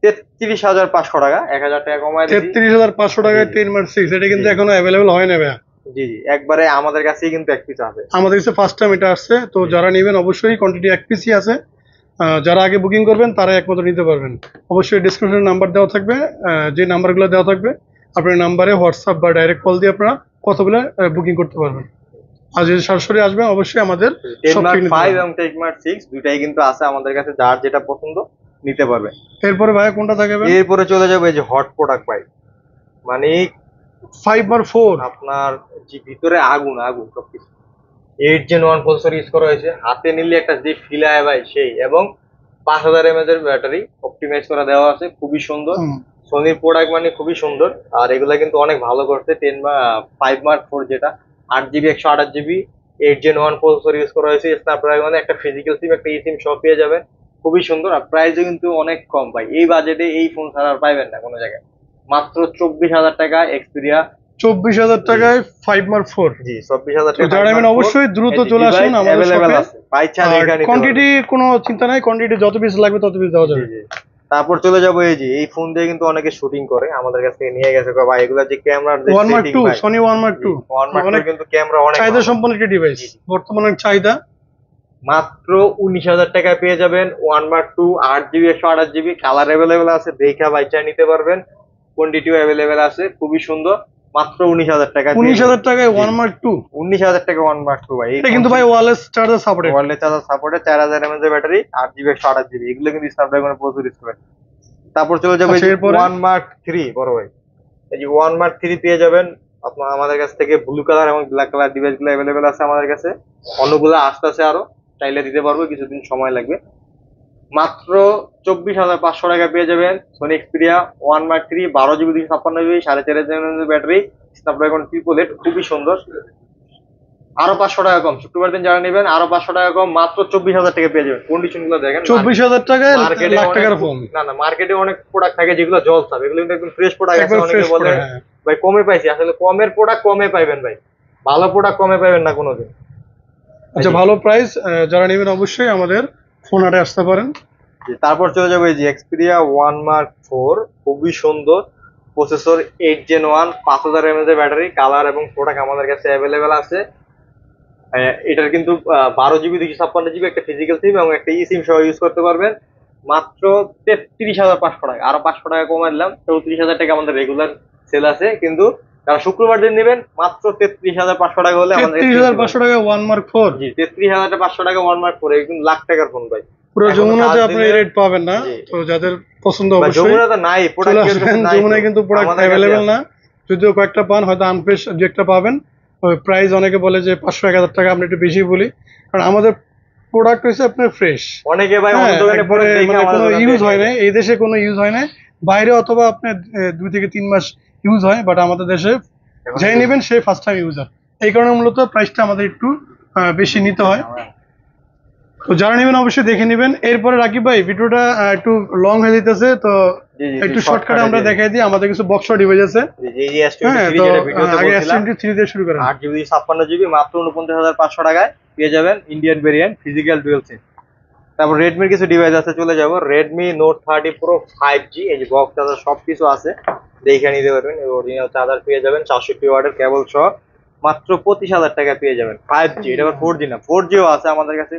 33,500 টাকা, 1,000 টাকা কমায় দিয়েছি। 33,500 টাকায় 10 Mark VI, এটা কিন্তু এখনো অ্যাভেলেবল হয় না ভাইয়া। জি জি, একবারে আমাদের কাছেই কিন্তু এক পিস আছে, আমাদের কাছে ফার্স্ট টাইম এটা আসছে, তো যারা নেবেন অবশ্যই কোয়ান্টিটি এক পিসই আছে। যারা আগে বুকিং করবেন তারা একমাত্র নিতে পারবেন। অবশ্যই ডিসক্রিপশনে নাম্বার দেওয়া থাকবে, যে নাম্বারগুলো দেওয়া থাকবে আপনার নাম্বারে হোয়াটসঅ্যাপ বা ডাইরেক্ট কল দিয়ে আপনারা কথা বলে বুকিং করতে পারবেন। আর যদি সরাসরি আসবেন অবশ্যই আমাদের সব টেকমার্ক থেকে নিতে 5 পারবেন। এবং টেকমার্ক 6 দুইটাই কিন্তু আছে আমাদের কাছে, যার যেটা পছন্দ নিতে পারবে। এরপরে ভাইয়া কোনটা থাকবে? এরপরে চলে যাবে এই যে হট প্রোডাক্ট ভাই, মানে 5/4 আপনার যে ভিতরে আগুন আগুন সবকিছু। 8 Gen 1 প্রসেসর ইউজ করা হয়েছে, হাতে নিলে একটা যে ফিল আয় ভাই সেই, এবং 5000 mAh এর ব্যাটারি অপটিমাইজ করা দেওয়া আছে, খুবই সুন্দর। সোনির প্রোডাক্ট মানে খুবই সুন্দর, আর এগুলা কিন্তু অনেক ভালো করছে। 5 Mark 4 যেটা 8 GB 128 GB 8 Gen 1 processor use করা হয়েছে, স্ন্যাপড্রাগনে একটা ফিজিক্যাল সিম একটা সিম সব পেয়ে যাবেন, খুবই সুন্দর। আর প্রাইসও কিন্তু অনেক কম ভাই, এই বাজেটে এই ফোন ছাড়া আর পাইবেন না কোনো জায়গায়। মাত্র 24,000 টাকা এক্সপিরিয়া। 24,000 টাকায় 5/4। জি 24,000 টাকা। যারা নেবেন অবশ্যই দ্রুত চলে আসুন আমাদের শপে। পাইছা দেখা নিতে কোয়ান্টিটি কোনো চিন্তা নাই, কোয়ান্টিটি যত পিস লাগবে তত পিস দেওয়া যাবে। পারবেন। তারপর চলে যাবো এই যে এই ফোন দিয়ে কিন্তু অনেকে শুটিং করে, আমাদের কাছ থেকে নিয়ে গেছে ভাই, এগুলা যে ক্যামেরার যে 1/2 সনি 1/2 অনেক কিন্তু ক্যামেরা অনেক চাহিদা ভালো। সম্পন্ন একটা ডিভাইস, বর্তমানে অনেক চাহিদা। মাত্র 19,000 টাকায় পেয়ে যাবেন 1/2 8 GB 128 GB, কালার অ্যাভেলেবেল আছে, দেখা বাইচা নিতে পারবেন, কোয়ান্টিটিও অ্যাভেলেবেল আছে, খুবই সুন্দর। মাত্র 19,000 টাকা। 19,000 টাকায় 1/2? 19,000 টাকা 1/2 ভাই। এটা কিন্তু ভাই wireless charger supported. Wireless charger সাপোর্টে 4000 mAh এর ব্যাটারি 8 GB 128 GB, এগুলো কিন্তু স্ন্যাপড্রাগনের প্রসেসর ইউজ করে। তারপর চলে যাবে আচ্ছা, এরপরে? 1 Mark 3 বড় ভাই। এই যে 1 Mark 3 পেয়ে যাবেন আপনার আমাদের কাছ থেকে। ব্লু কালার এবং ব্ল্যাক কালার ডিভাইসগুলো অ্যাভেলেবেল আছে আমাদের কাছে, অন্যগুলো আসতেছে আরো, চাইলে দিতে পারবো, কিছুদিন সময় লাগবে। মাত্র 24,500 টাকা পেয়ে যাবেন Sony Xperia 1 Mark 3 12 GB 256 GB 4.5 mAh battery, Snapdragon 888, খুবই সুন্দর। আরো 500 টাকা কম, শুক্রবার দিন যারা নেবেন আরো 500 টাকা কম, মাত্র 24,000 টাকা পেয়ে যাবেন। কন্ডিশন গুলো দেখেন, 24,000 টাকায় মার্কেটে লাখ টাকার অনেক ফোন। না না, মার্কেটে অনেক প্রোডাক্ট থাকে যেগুলো জল ছাপ, এগুলো কিন্তু একদম ফ্রেশ প্রোডাক্ট আছে। একবার অনেকে ফ্রেশ বলে করে, হ্যাঁ। ভাই কমে পাইছি, আসলে কমের প্রোডাক্ট কমে পাইবেন ভাই, ভালো প্রোডাক্ট কমে পাইবেন না কোনোদিন। আচ্ছা, ভালো প্রাইস, যারা নেবেন অবশ্যই আমাদের ফোন হাটে আসতে পারেন। তারপর চলে যাবে এই যে এক্সপিরিয়া 1 Mark 4, খুবই সুন্দর প্রসেসর, 8 Gen 1 5000 mAh এর ব্যাটারি, কালার এবং প্রোডাক্ট আমাদের কাছে অ্যাভেলেবেল আছে। এটার কিন্তু 12 GB 256 GB একটা ফিজিক্যাল সিম এবং একটা ই সিম সহ ইউজ করতে পারবেন। মাত্র 33,500 টাকা, আরো 500 টাকা কমাই দিলাম, 34,000 টাকা আমাদের রেগুলার সেল আছে। কিন্তু যারা শুক্রবার দিন নেবেন মাত্র 33,500 টাকা হলে আমাদের 33,500 টাকায় 1/4? জি 33,500 টাকা 1 Mark 4, একদম লাখ টাকার ফোন ভাই। পুরো এখনো যমুনাতে কাজ আপনি দিলে- রেট পাবেন না, জি। তো যাদের পছন্দ ভাই, অবশ্যই যমুনা তো নাই চলে প্রোডাক্ট, আসবেন। যমুনায় কিন্তু প্রোডাক্ট অ্যাভেলেবেল না, যদিও কয়েকটা পান, হয়তো আনফ্রেশ দু একটা পাবেন। প্রাইস অনেকে বলে যে 500-1,000 টাকা, আমরা একটু বেশি বলি, কারণ আমাদের প্রোডাক্ট হচ্ছে আপনার ফ্রেশ। অনেকে ভাই অন্য হ্যাঁ, দোকানে একবারে দেখে মানে আমাদের কোনো দোকান ইউজ থেকে হয় না, নিয়ে এই দেশে কোনো ইউজ হয় না, বাইরে অথবা আপনার 2 থেকে 3 মাস ইউজ হয়, বাট আমাদের দেশে এখন যাই নেবেন সে ফার্স্ট টাইম ইউজার, এই কারণে মূলত প্রাইসটা আমাদের একটু বেশি নিতে হয়। তো যারা নেবেন অবশ্যই দেখে নেবেন। এরপরে রাকিব ভাই, ভিডিওটা একটু লং হয়ে যেতেছে, তো জি, জি, একটু জি, শর্টকাটে আমরা shortcut এ দেখাই দিই। আমাদের কিছু বক্স ডিভাইস আছে, এই যে হ্যাঁ, S23 তো যেটা ভিডিওতে আগে বলছিলাম, S23 দিয়ে শুরু করেন। 8 GB 256 GB মাত্র 49,500 টাকায় পেয়ে যাবেন, ইন্ডিয়ান ভেরিয়েন্ট, ফিজিক্যাল ডুয়াল সিম। তারপর রেডমির কিছু ডিভাইস আছে, চলে যাব রেডমি নোট 30 প্রো 5G, এই যে বক্স চার্জার সবকিছু আছে, দেখে নিতে পারবেন। অরিজিনাল চার্জার পেয়ে যাবেন 64 ওয়াটের কেবল সহ, মাত্র 25,000 টাকা পেয়ে যাবেন। 5G, এটা আবার 4G না, 4Gও আছে আমাদের কাছে।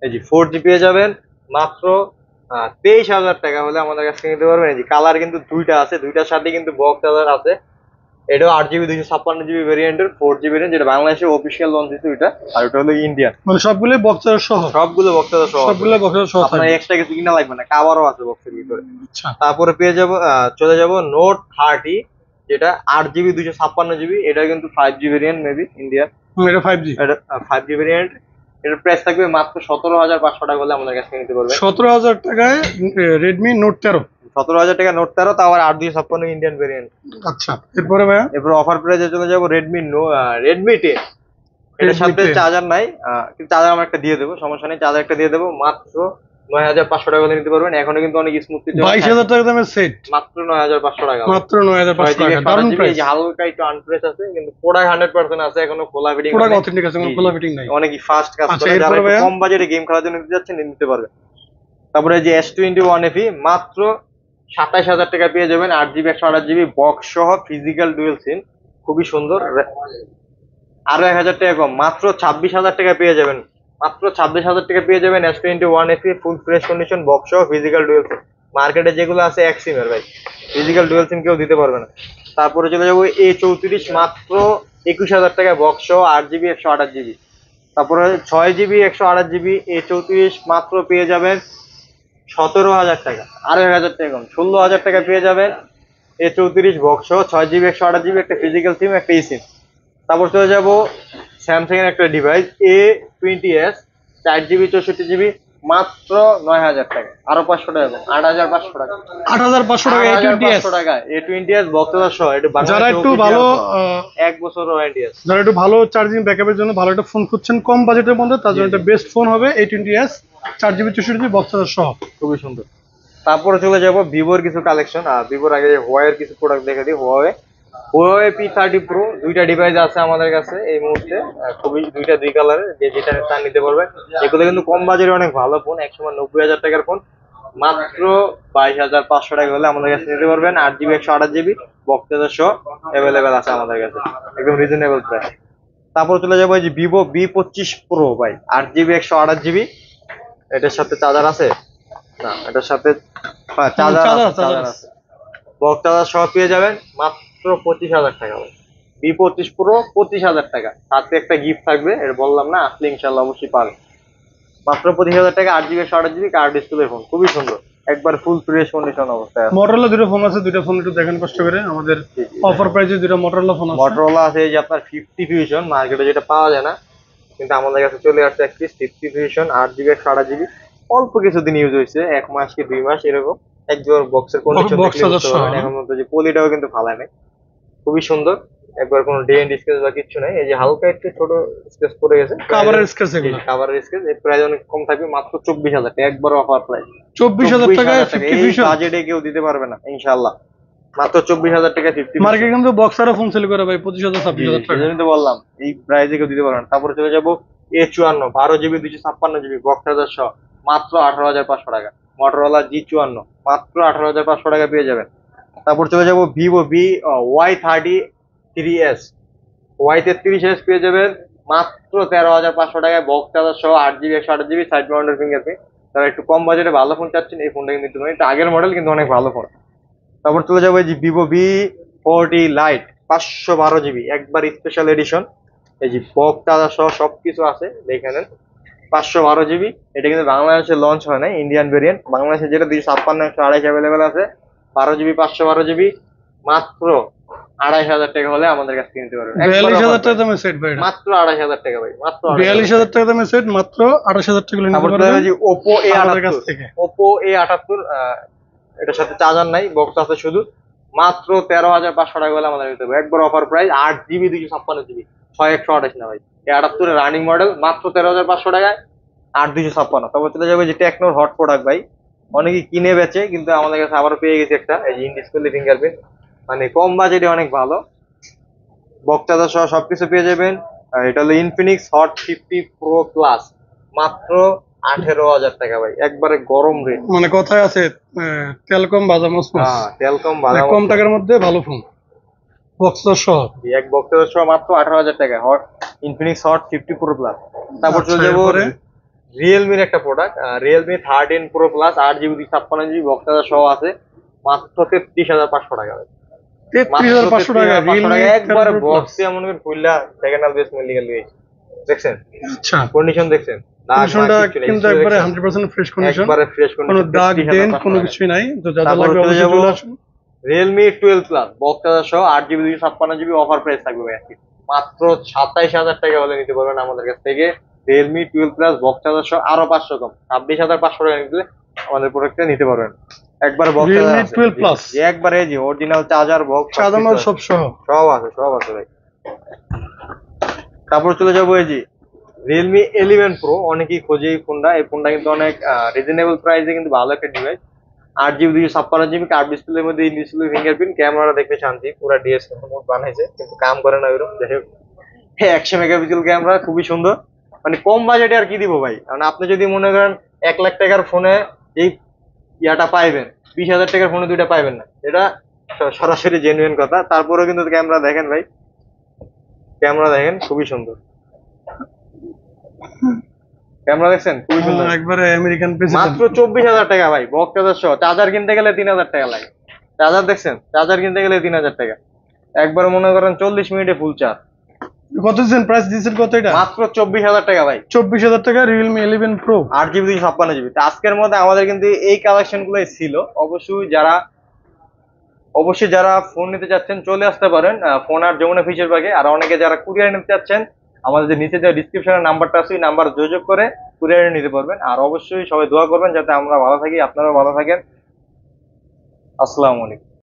এই যে 4G পেয়ে যাবেন মাত্র 23,000 টাকা হলে আমাদের কাছ থেকে নিতে পারবেন। এই যে কালার কিন্তু দুইটা আছে, দুইটার সাথে কিন্তু বক্স চার্জার আছে। এটাও 8 GB 256 GB ভেরিয়েন্টের 4G ভেরিয়েন্ট, যেটা বাংলাদেশে অফিসিয়াল লঞ্চ দিচ্ছে ওইটা, আর ওটা হলো ইন্ডিয়ান। মানে সবগুলো বক্স সহ, সবগুলো বক্স চার্জার সহ, সবগুলো বক্স সহ আপনার থাকবে। এক্সট্রা কিছু কিনা লাগবে না, কাভারও আছে বক্সের ভিতরে। আচ্ছা, তারপরে পেয়ে যাব চলে যাব নোট 30, যেটা 8 GB 256 GB, এটা কিন্তু 5G ভেরিয়েন্ট মেবি ইন্ডিয়ান, এটা 5G। এটা 5G ভেরিয়েন্ট। এটার প্রাইস থাকবে মাত্র 17,500 টাকা হলে আমাদের কাছ থেকে নিতে পারবেন। 17,000 টাকায় রেডমি নোট 13। 17,000 টাকা নোট 13, তাও আবার 8 256 ইন্ডিয়ান ভেরিয়েন্ট। আচ্ছা, এরপরে ভাইয়া এরপর অফার প্রাইসে চলে যাব রেডমি 10, এটার সাথে 10 চার্জার নাই, কিন্তু চার্জার আমরা একটা দিয়ে দেবো, সমস্যা নেই, চার্জার একটা দিয়ে দেবো। মাত্র 9,500 টাকা হলে নিতে পারবেন। এখনো কিন্তু অনেক স্মুথলি 22,000 টাকা দামের সেট, মাত্র 9,500 টাকা, মাত্র 9,500 টাকা, দারুণ প্রাইস। হালকা একটু আনপ্রেস আছে, কিন্তু প্রোডাক্ট 100% আছে, এখনো খোলা ফিটিং, প্রোডাক্ট অথেন্টিক আছে, কোনো খোলা ফিটিং নাই। অনেকই ফাস্ট কাজ আচ্ছা, করে, যারা এরপরে একটু ভাইয়া? কম বাজেটে গেম খেলার জন্য নিতে যাচ্ছেন নিতে পারবেন। তারপরে যে S21 FE মাত্র 27,000 টাকা পেয়ে যাবেন, 8 GB 128 GB বক্স সহ ফিজিক্যাল ডুয়েল সিম, খুবই সুন্দর। আরো 1,000 টাকা কম, মাত্র 26,000 টাকা পেয়ে যাবেন মাত্র 26,000 টাকা পেয়ে যাবেন S21 FE full fresh condition box সহ ফিজিক্যাল ডুয়েল সিম। মার্কেটে যেগুলো আছে এক সিমের ভাই, ফিজিক্যাল ডুয়েল সিম কেউ দিতে পারবে না। তারপরে চলে যাবো A34 মাত্র 21,000 টাকা বক্স সহ 8GB 128GB। তারপরে 6GB 128GB A34 মাত্র পেয়ে যাবেন 17,000 টাকা, আরো 1,000 টাকা কম, 16,000 টাকা পেয়ে যাবেন A34 বক্স সহ 6GB 128GB একটা ফিজিক্যাল সিম একটা ই সিম। তারপর চলে যাব স্যামসাং এর একটা ডিভাইস A20s 4GB 64GB মাত্র 9,000 টাকা, আরো 500 টাকা কম, 8,500 টাকা। 8,500 টাকা A20s। 8,500 টাকা A20s বক্সদার সহ, এটা যারা একটু ভালো 1 বছর ওয়ারেন্টি আছে। যারা একটু ভালো চার্জিং ব্যাকআপের জন্য ভালো একটা ফোন খুঁজছেন কম বাজেটের মধ্যে, তার জন্য একটা বেস্ট ফোন হবে A20s 4GB 64GB বক্সদার সহ। খুবই সুন্দর। তারপরে চলে যাব ভিভোর কিছু কালেকশন। আর ভিভোর আগে হুয়াওয়ের কিছু প্রোডাক্ট দেখে দিই। হুয়াওয়ে P30 Pro দুইটা ডিভাইস আছে আমাদের কাছে এই মুহূর্তে, খুবই দুইটা দুই কালারের, যে যেটা তা নিতে পারবেন। এগুলো কিন্তু কম বাজারে অনেক ভালো ফোন, একসময় 90,000 টাকার ফোন মাত্র 22,500 টাকা হলে আমাদের কাছে নিতে পারবেন। 8GB 128GB বক্সের সহ অ্যাভেলেবেল আছে আমাদের কাছে, একদম রিজনেবল প্রাইস। তারপর চলে যাবো এই যে ভিভো V25 Pro ভাই, 8GB 128GB। এটার সাথে চার্জার আছে না, এটার সাথে চার্জার আছে, বক্স চার্জার সহ পেয়ে যাবেন মাত্র 25,000 টাকা ভাই। V25 Pro 25,000 টাকা, সাথে একটা গিফট থাকবে, এটা বললাম না, আসলে ইনশাল্লাহ অবশ্যই পাবে। মাত্র 25,000 টাকা 8GB 128GB card display phone, খুবই সুন্দর, একবার ফুল ফ্রেশ কন্ডিশন অবস্থায় আছে। মোটরোলা দুটো ফোন আছে, দুটো ফোন একটু দেখেন কষ্ট করে। আমাদের অফার প্রাইসে দুটো মোটরোলা ফোন আছে। মোটরোলা আছে এই যে আপনার 50 ফিউশন, মার্কেটে যেটা পাওয়া যায় না, কিন্তু আমাদের কাছে চলে আসছে এক পিস 50 ফিউশন 8GB 128GB। অল্প কিছুদিন ইউজ হয়েছে, 1 মাস কি 2 মাস এরকম। একবার বক্সের কন্ডিশন দেখলে বুঝতে পারবেন, এখন মতো যে পলিটাও কিন্তু ফালায় নাই, খুবই সুন্দর, একবার কোনো ডেন্ট স্কেচ বা কিছু নাই। এই যে হালকা একটু ছোট স্কেচ পড়ে গেছে, কভারের স্কেচ, এগুলো কভারের স্কেচ। এর প্রাইস অনেক কম থাকবে, মাত্র 24,000 টাকা, একবার অফার প্রাইস। 24,000 টাকায় 50 এই ফিউশন বাজেটে কেউ দিতে পারবে না ইনশাআল্লাহ, মাত্র 24,000 টাকা 50। মার্কেট কিন্তু বক্সারও ফোন সেল করে ভাই 25,000 26,000 টাকা। সেজন্যই তো বললাম এই প্রাইসে কেউ দিতে পারবে না। তারপরে চলে যাবো A54 12GB 256GB box charger সহ মাত্র 18,500 টাকা। মোটরোলা G54 মাত্র 18,500 টাকা পেয়ে যাবেন। তারপর চলে যাবো ভিভো Y33s Y33s পেয়ে যাবেন মাত্র 13,500 টাকায় বক্স চার্জার সহ 8GB 128GB side mounted fingerprint. তারা একটু কম বাজেটে ভালো ফোন চাচ্ছেন, এই ফোনটা কিন্তু একটু আগের মডেল, কিন্তু অনেক ভালো ফোন। তারপর চলে যাবো এই যে ভিভো V40 লাইট 512GB একবার স্পেশাল এডিশন, এই যে বক্স চার্জার সহ সবকিছু আছে দেখে নেন। 512GB, এটা কিন্তু বাংলাদেশে লঞ্চ হয় না, ইন্ডিয়ান ভেরিয়েন্ট। বাংলাদেশে যেটা 256 128 অ্যাভেলেবেল আছে, 12GB 512GB মাত্র 2,500 টাকা হলে আমাদের কাছ থেকে নিতে পারবেন। 42,000 টাকা দামে সেট ভাই, মাত্র 2,500 টাকা ভাই, মাত্র 42,000 টাকা দামে সেট, মাত্র 28,000 টাকা নিতে পারবেন। ওপো A78 এটার সাথে চার্জার নাই, বক্স আছে শুধু, মাত্র 13,500 টাকা হলে আমাদের নিতে হবে, একবার অফার প্রাইস। 8GB 256GB 6128 না ভাই, A78 রানিং মডেল, মাত্র 13,500 টাকায় 8,256। তারপর চলে যাবে যে টেকনোর হট প্রোডাক্ট ভাই, অনেকে কিনে বেচে, কিন্তু আমাদের কাছে আবার পেয়ে গেছে একটা, এই যে ইন ডিসপ্লে ফিঙ্গারপ্রিন্ট, মানে কম বাজেটে অনেক ভালো, বক্স চার্জার সহ সবকিছু পেয়ে যাবেন। আর এটা হলো ইনফিনিক্স হট 50 প্রো প্লাস, মাত্র 18,000 টাকা ভাই, একবারে গরম রেট। মানে কথায় আছে তেলকম বাজামস, হ্যাঁ তেলকম কম টাকার মধ্যে ভালো ফোন, বক্স সহ এক বক্স চার্জার সহ মাত্র 18,000 টাকা, hot Infinix hot 50 pro plus. তারপর চলে যাবো রিয়েলমির একটা product, Realme 13 pro plus 8GB 256GB box charger সহ আছে, মাত্র 33,500 টাকা ভাই। 33,500 টাকা একবার বক্স এমন করে খুললা সেকেন্ড হ্যান্ড বেস মেডিকেল দিয়ে দেখছেন। আচ্ছা কন্ডিশন দেখছেন, কন্ডিশনটা কিন্তু একবারে 100% ফ্রেশ কন্ডিশন, একবারে ফ্রেশ কন্ডিশন, কোনো দাগ ডেন্ট কোনো কিছুই নাই। তো যা যা লাগবে অবশ্যই চলে আসুন। Realme 12 প্লাস বক্স চার্জার সহ 8GB 256GB অফার প্রাইস থাকবে ভাই, মাত্র 27,000 টাকা হলে নিতে পারবেন আমাদের কাছ থেকে। Realme 12 প্লাস বক্স চার্জার সহ আরো 500 কম, 26,500 টাকা নিতে আমাদের প্রোডাক্টটা নিতে পারবেন। একবার বক্স Realme 12 প্লাস একবারে যে অরিজিনাল চার্জার বক্স চার্জার সব সহ সব আছে ভাই। তারপর চলে যাবো এই যে Realme 11 Pro, অনেকেই খোঁজে এই ফোনটা, এই ফোনটা কিন্তু অনেক রিজনেবল প্রাইসে কিন্তু ভালো একটা ডিভাইস। 8GB 256GB কার্ভ ডিসপ্লের মধ্যে ইন ডিসপ্লে ফিঙ্গারপ্রিন্ট, ক্যামেরাটা দেখতে শান্তি, পুরো ডিএসএলআর মোড বানাইছে, কিন্তু কাম করে না ওইরকম। যাই হোক 100 মেগাপিক্সেল ক্যামেরা, খুবই সুন্দর, মানে কম বাজেটে আর কি দিব ভাই। কারণ আপনি যদি মনে করেন 1 লাখ টাকার ফোনে এই ইয়াটা পাইবেন, 20,000 টাকার ফোনে দুইটা পাইবেন না, এটা সরাসরি জেনুইন কথা। তারপরেও কিন্তু ক্যামেরা দেখেন ভাই, ক্যামেরা দেখেন খুবই সুন্দর। ক্যামেরা দেখছেন খুবই সুন্দর। একবারে আমেরিকান প্রেসিডেন্ট। মাত্র 24,000 টাকা ভাই, বক্স চার্জার সহ। চার্জার কিনতে গেলে 3,000 টাকা লাগে। চার্জার দেখছেন, চার্জার কিনতে গেলে 3,000 টাকা। একবার মনে করেন 40 মিনিটে ফুল চার্জ। কত দিচ্ছেন, প্রাইস দিচ্ছেন কত এটা? মাত্র 24,000 টাকা ভাই। 24,000 টাকা রিয়েলমি 11 প্রো, 8 জিবি 256 জিবি। আজকের মধ্যে আমাদের কিন্তু এই কালেকশন গুলোই ছিল। অবশ্যই যারা ফোন নিতে চাচ্ছেন চলে আসতে পারেন ফোন আর যমুনা ফিচার পার্কে। আর অনেকে যারা কুরিয়ার নিতে চাচ্ছেন, আমাদের যে নিচে যে ডিসক্রিপশনের নাম্বারটা আছে ওই নাম্বার যোগাযোগ করে কুরিয়ারে নিতে পারবেন। আর অবশ্যই সবাই দোয়া করবেন যাতে আমরা ভালো থাকি, আপনারাও ভালো থাকেন। আসসালামু আলাইকুম।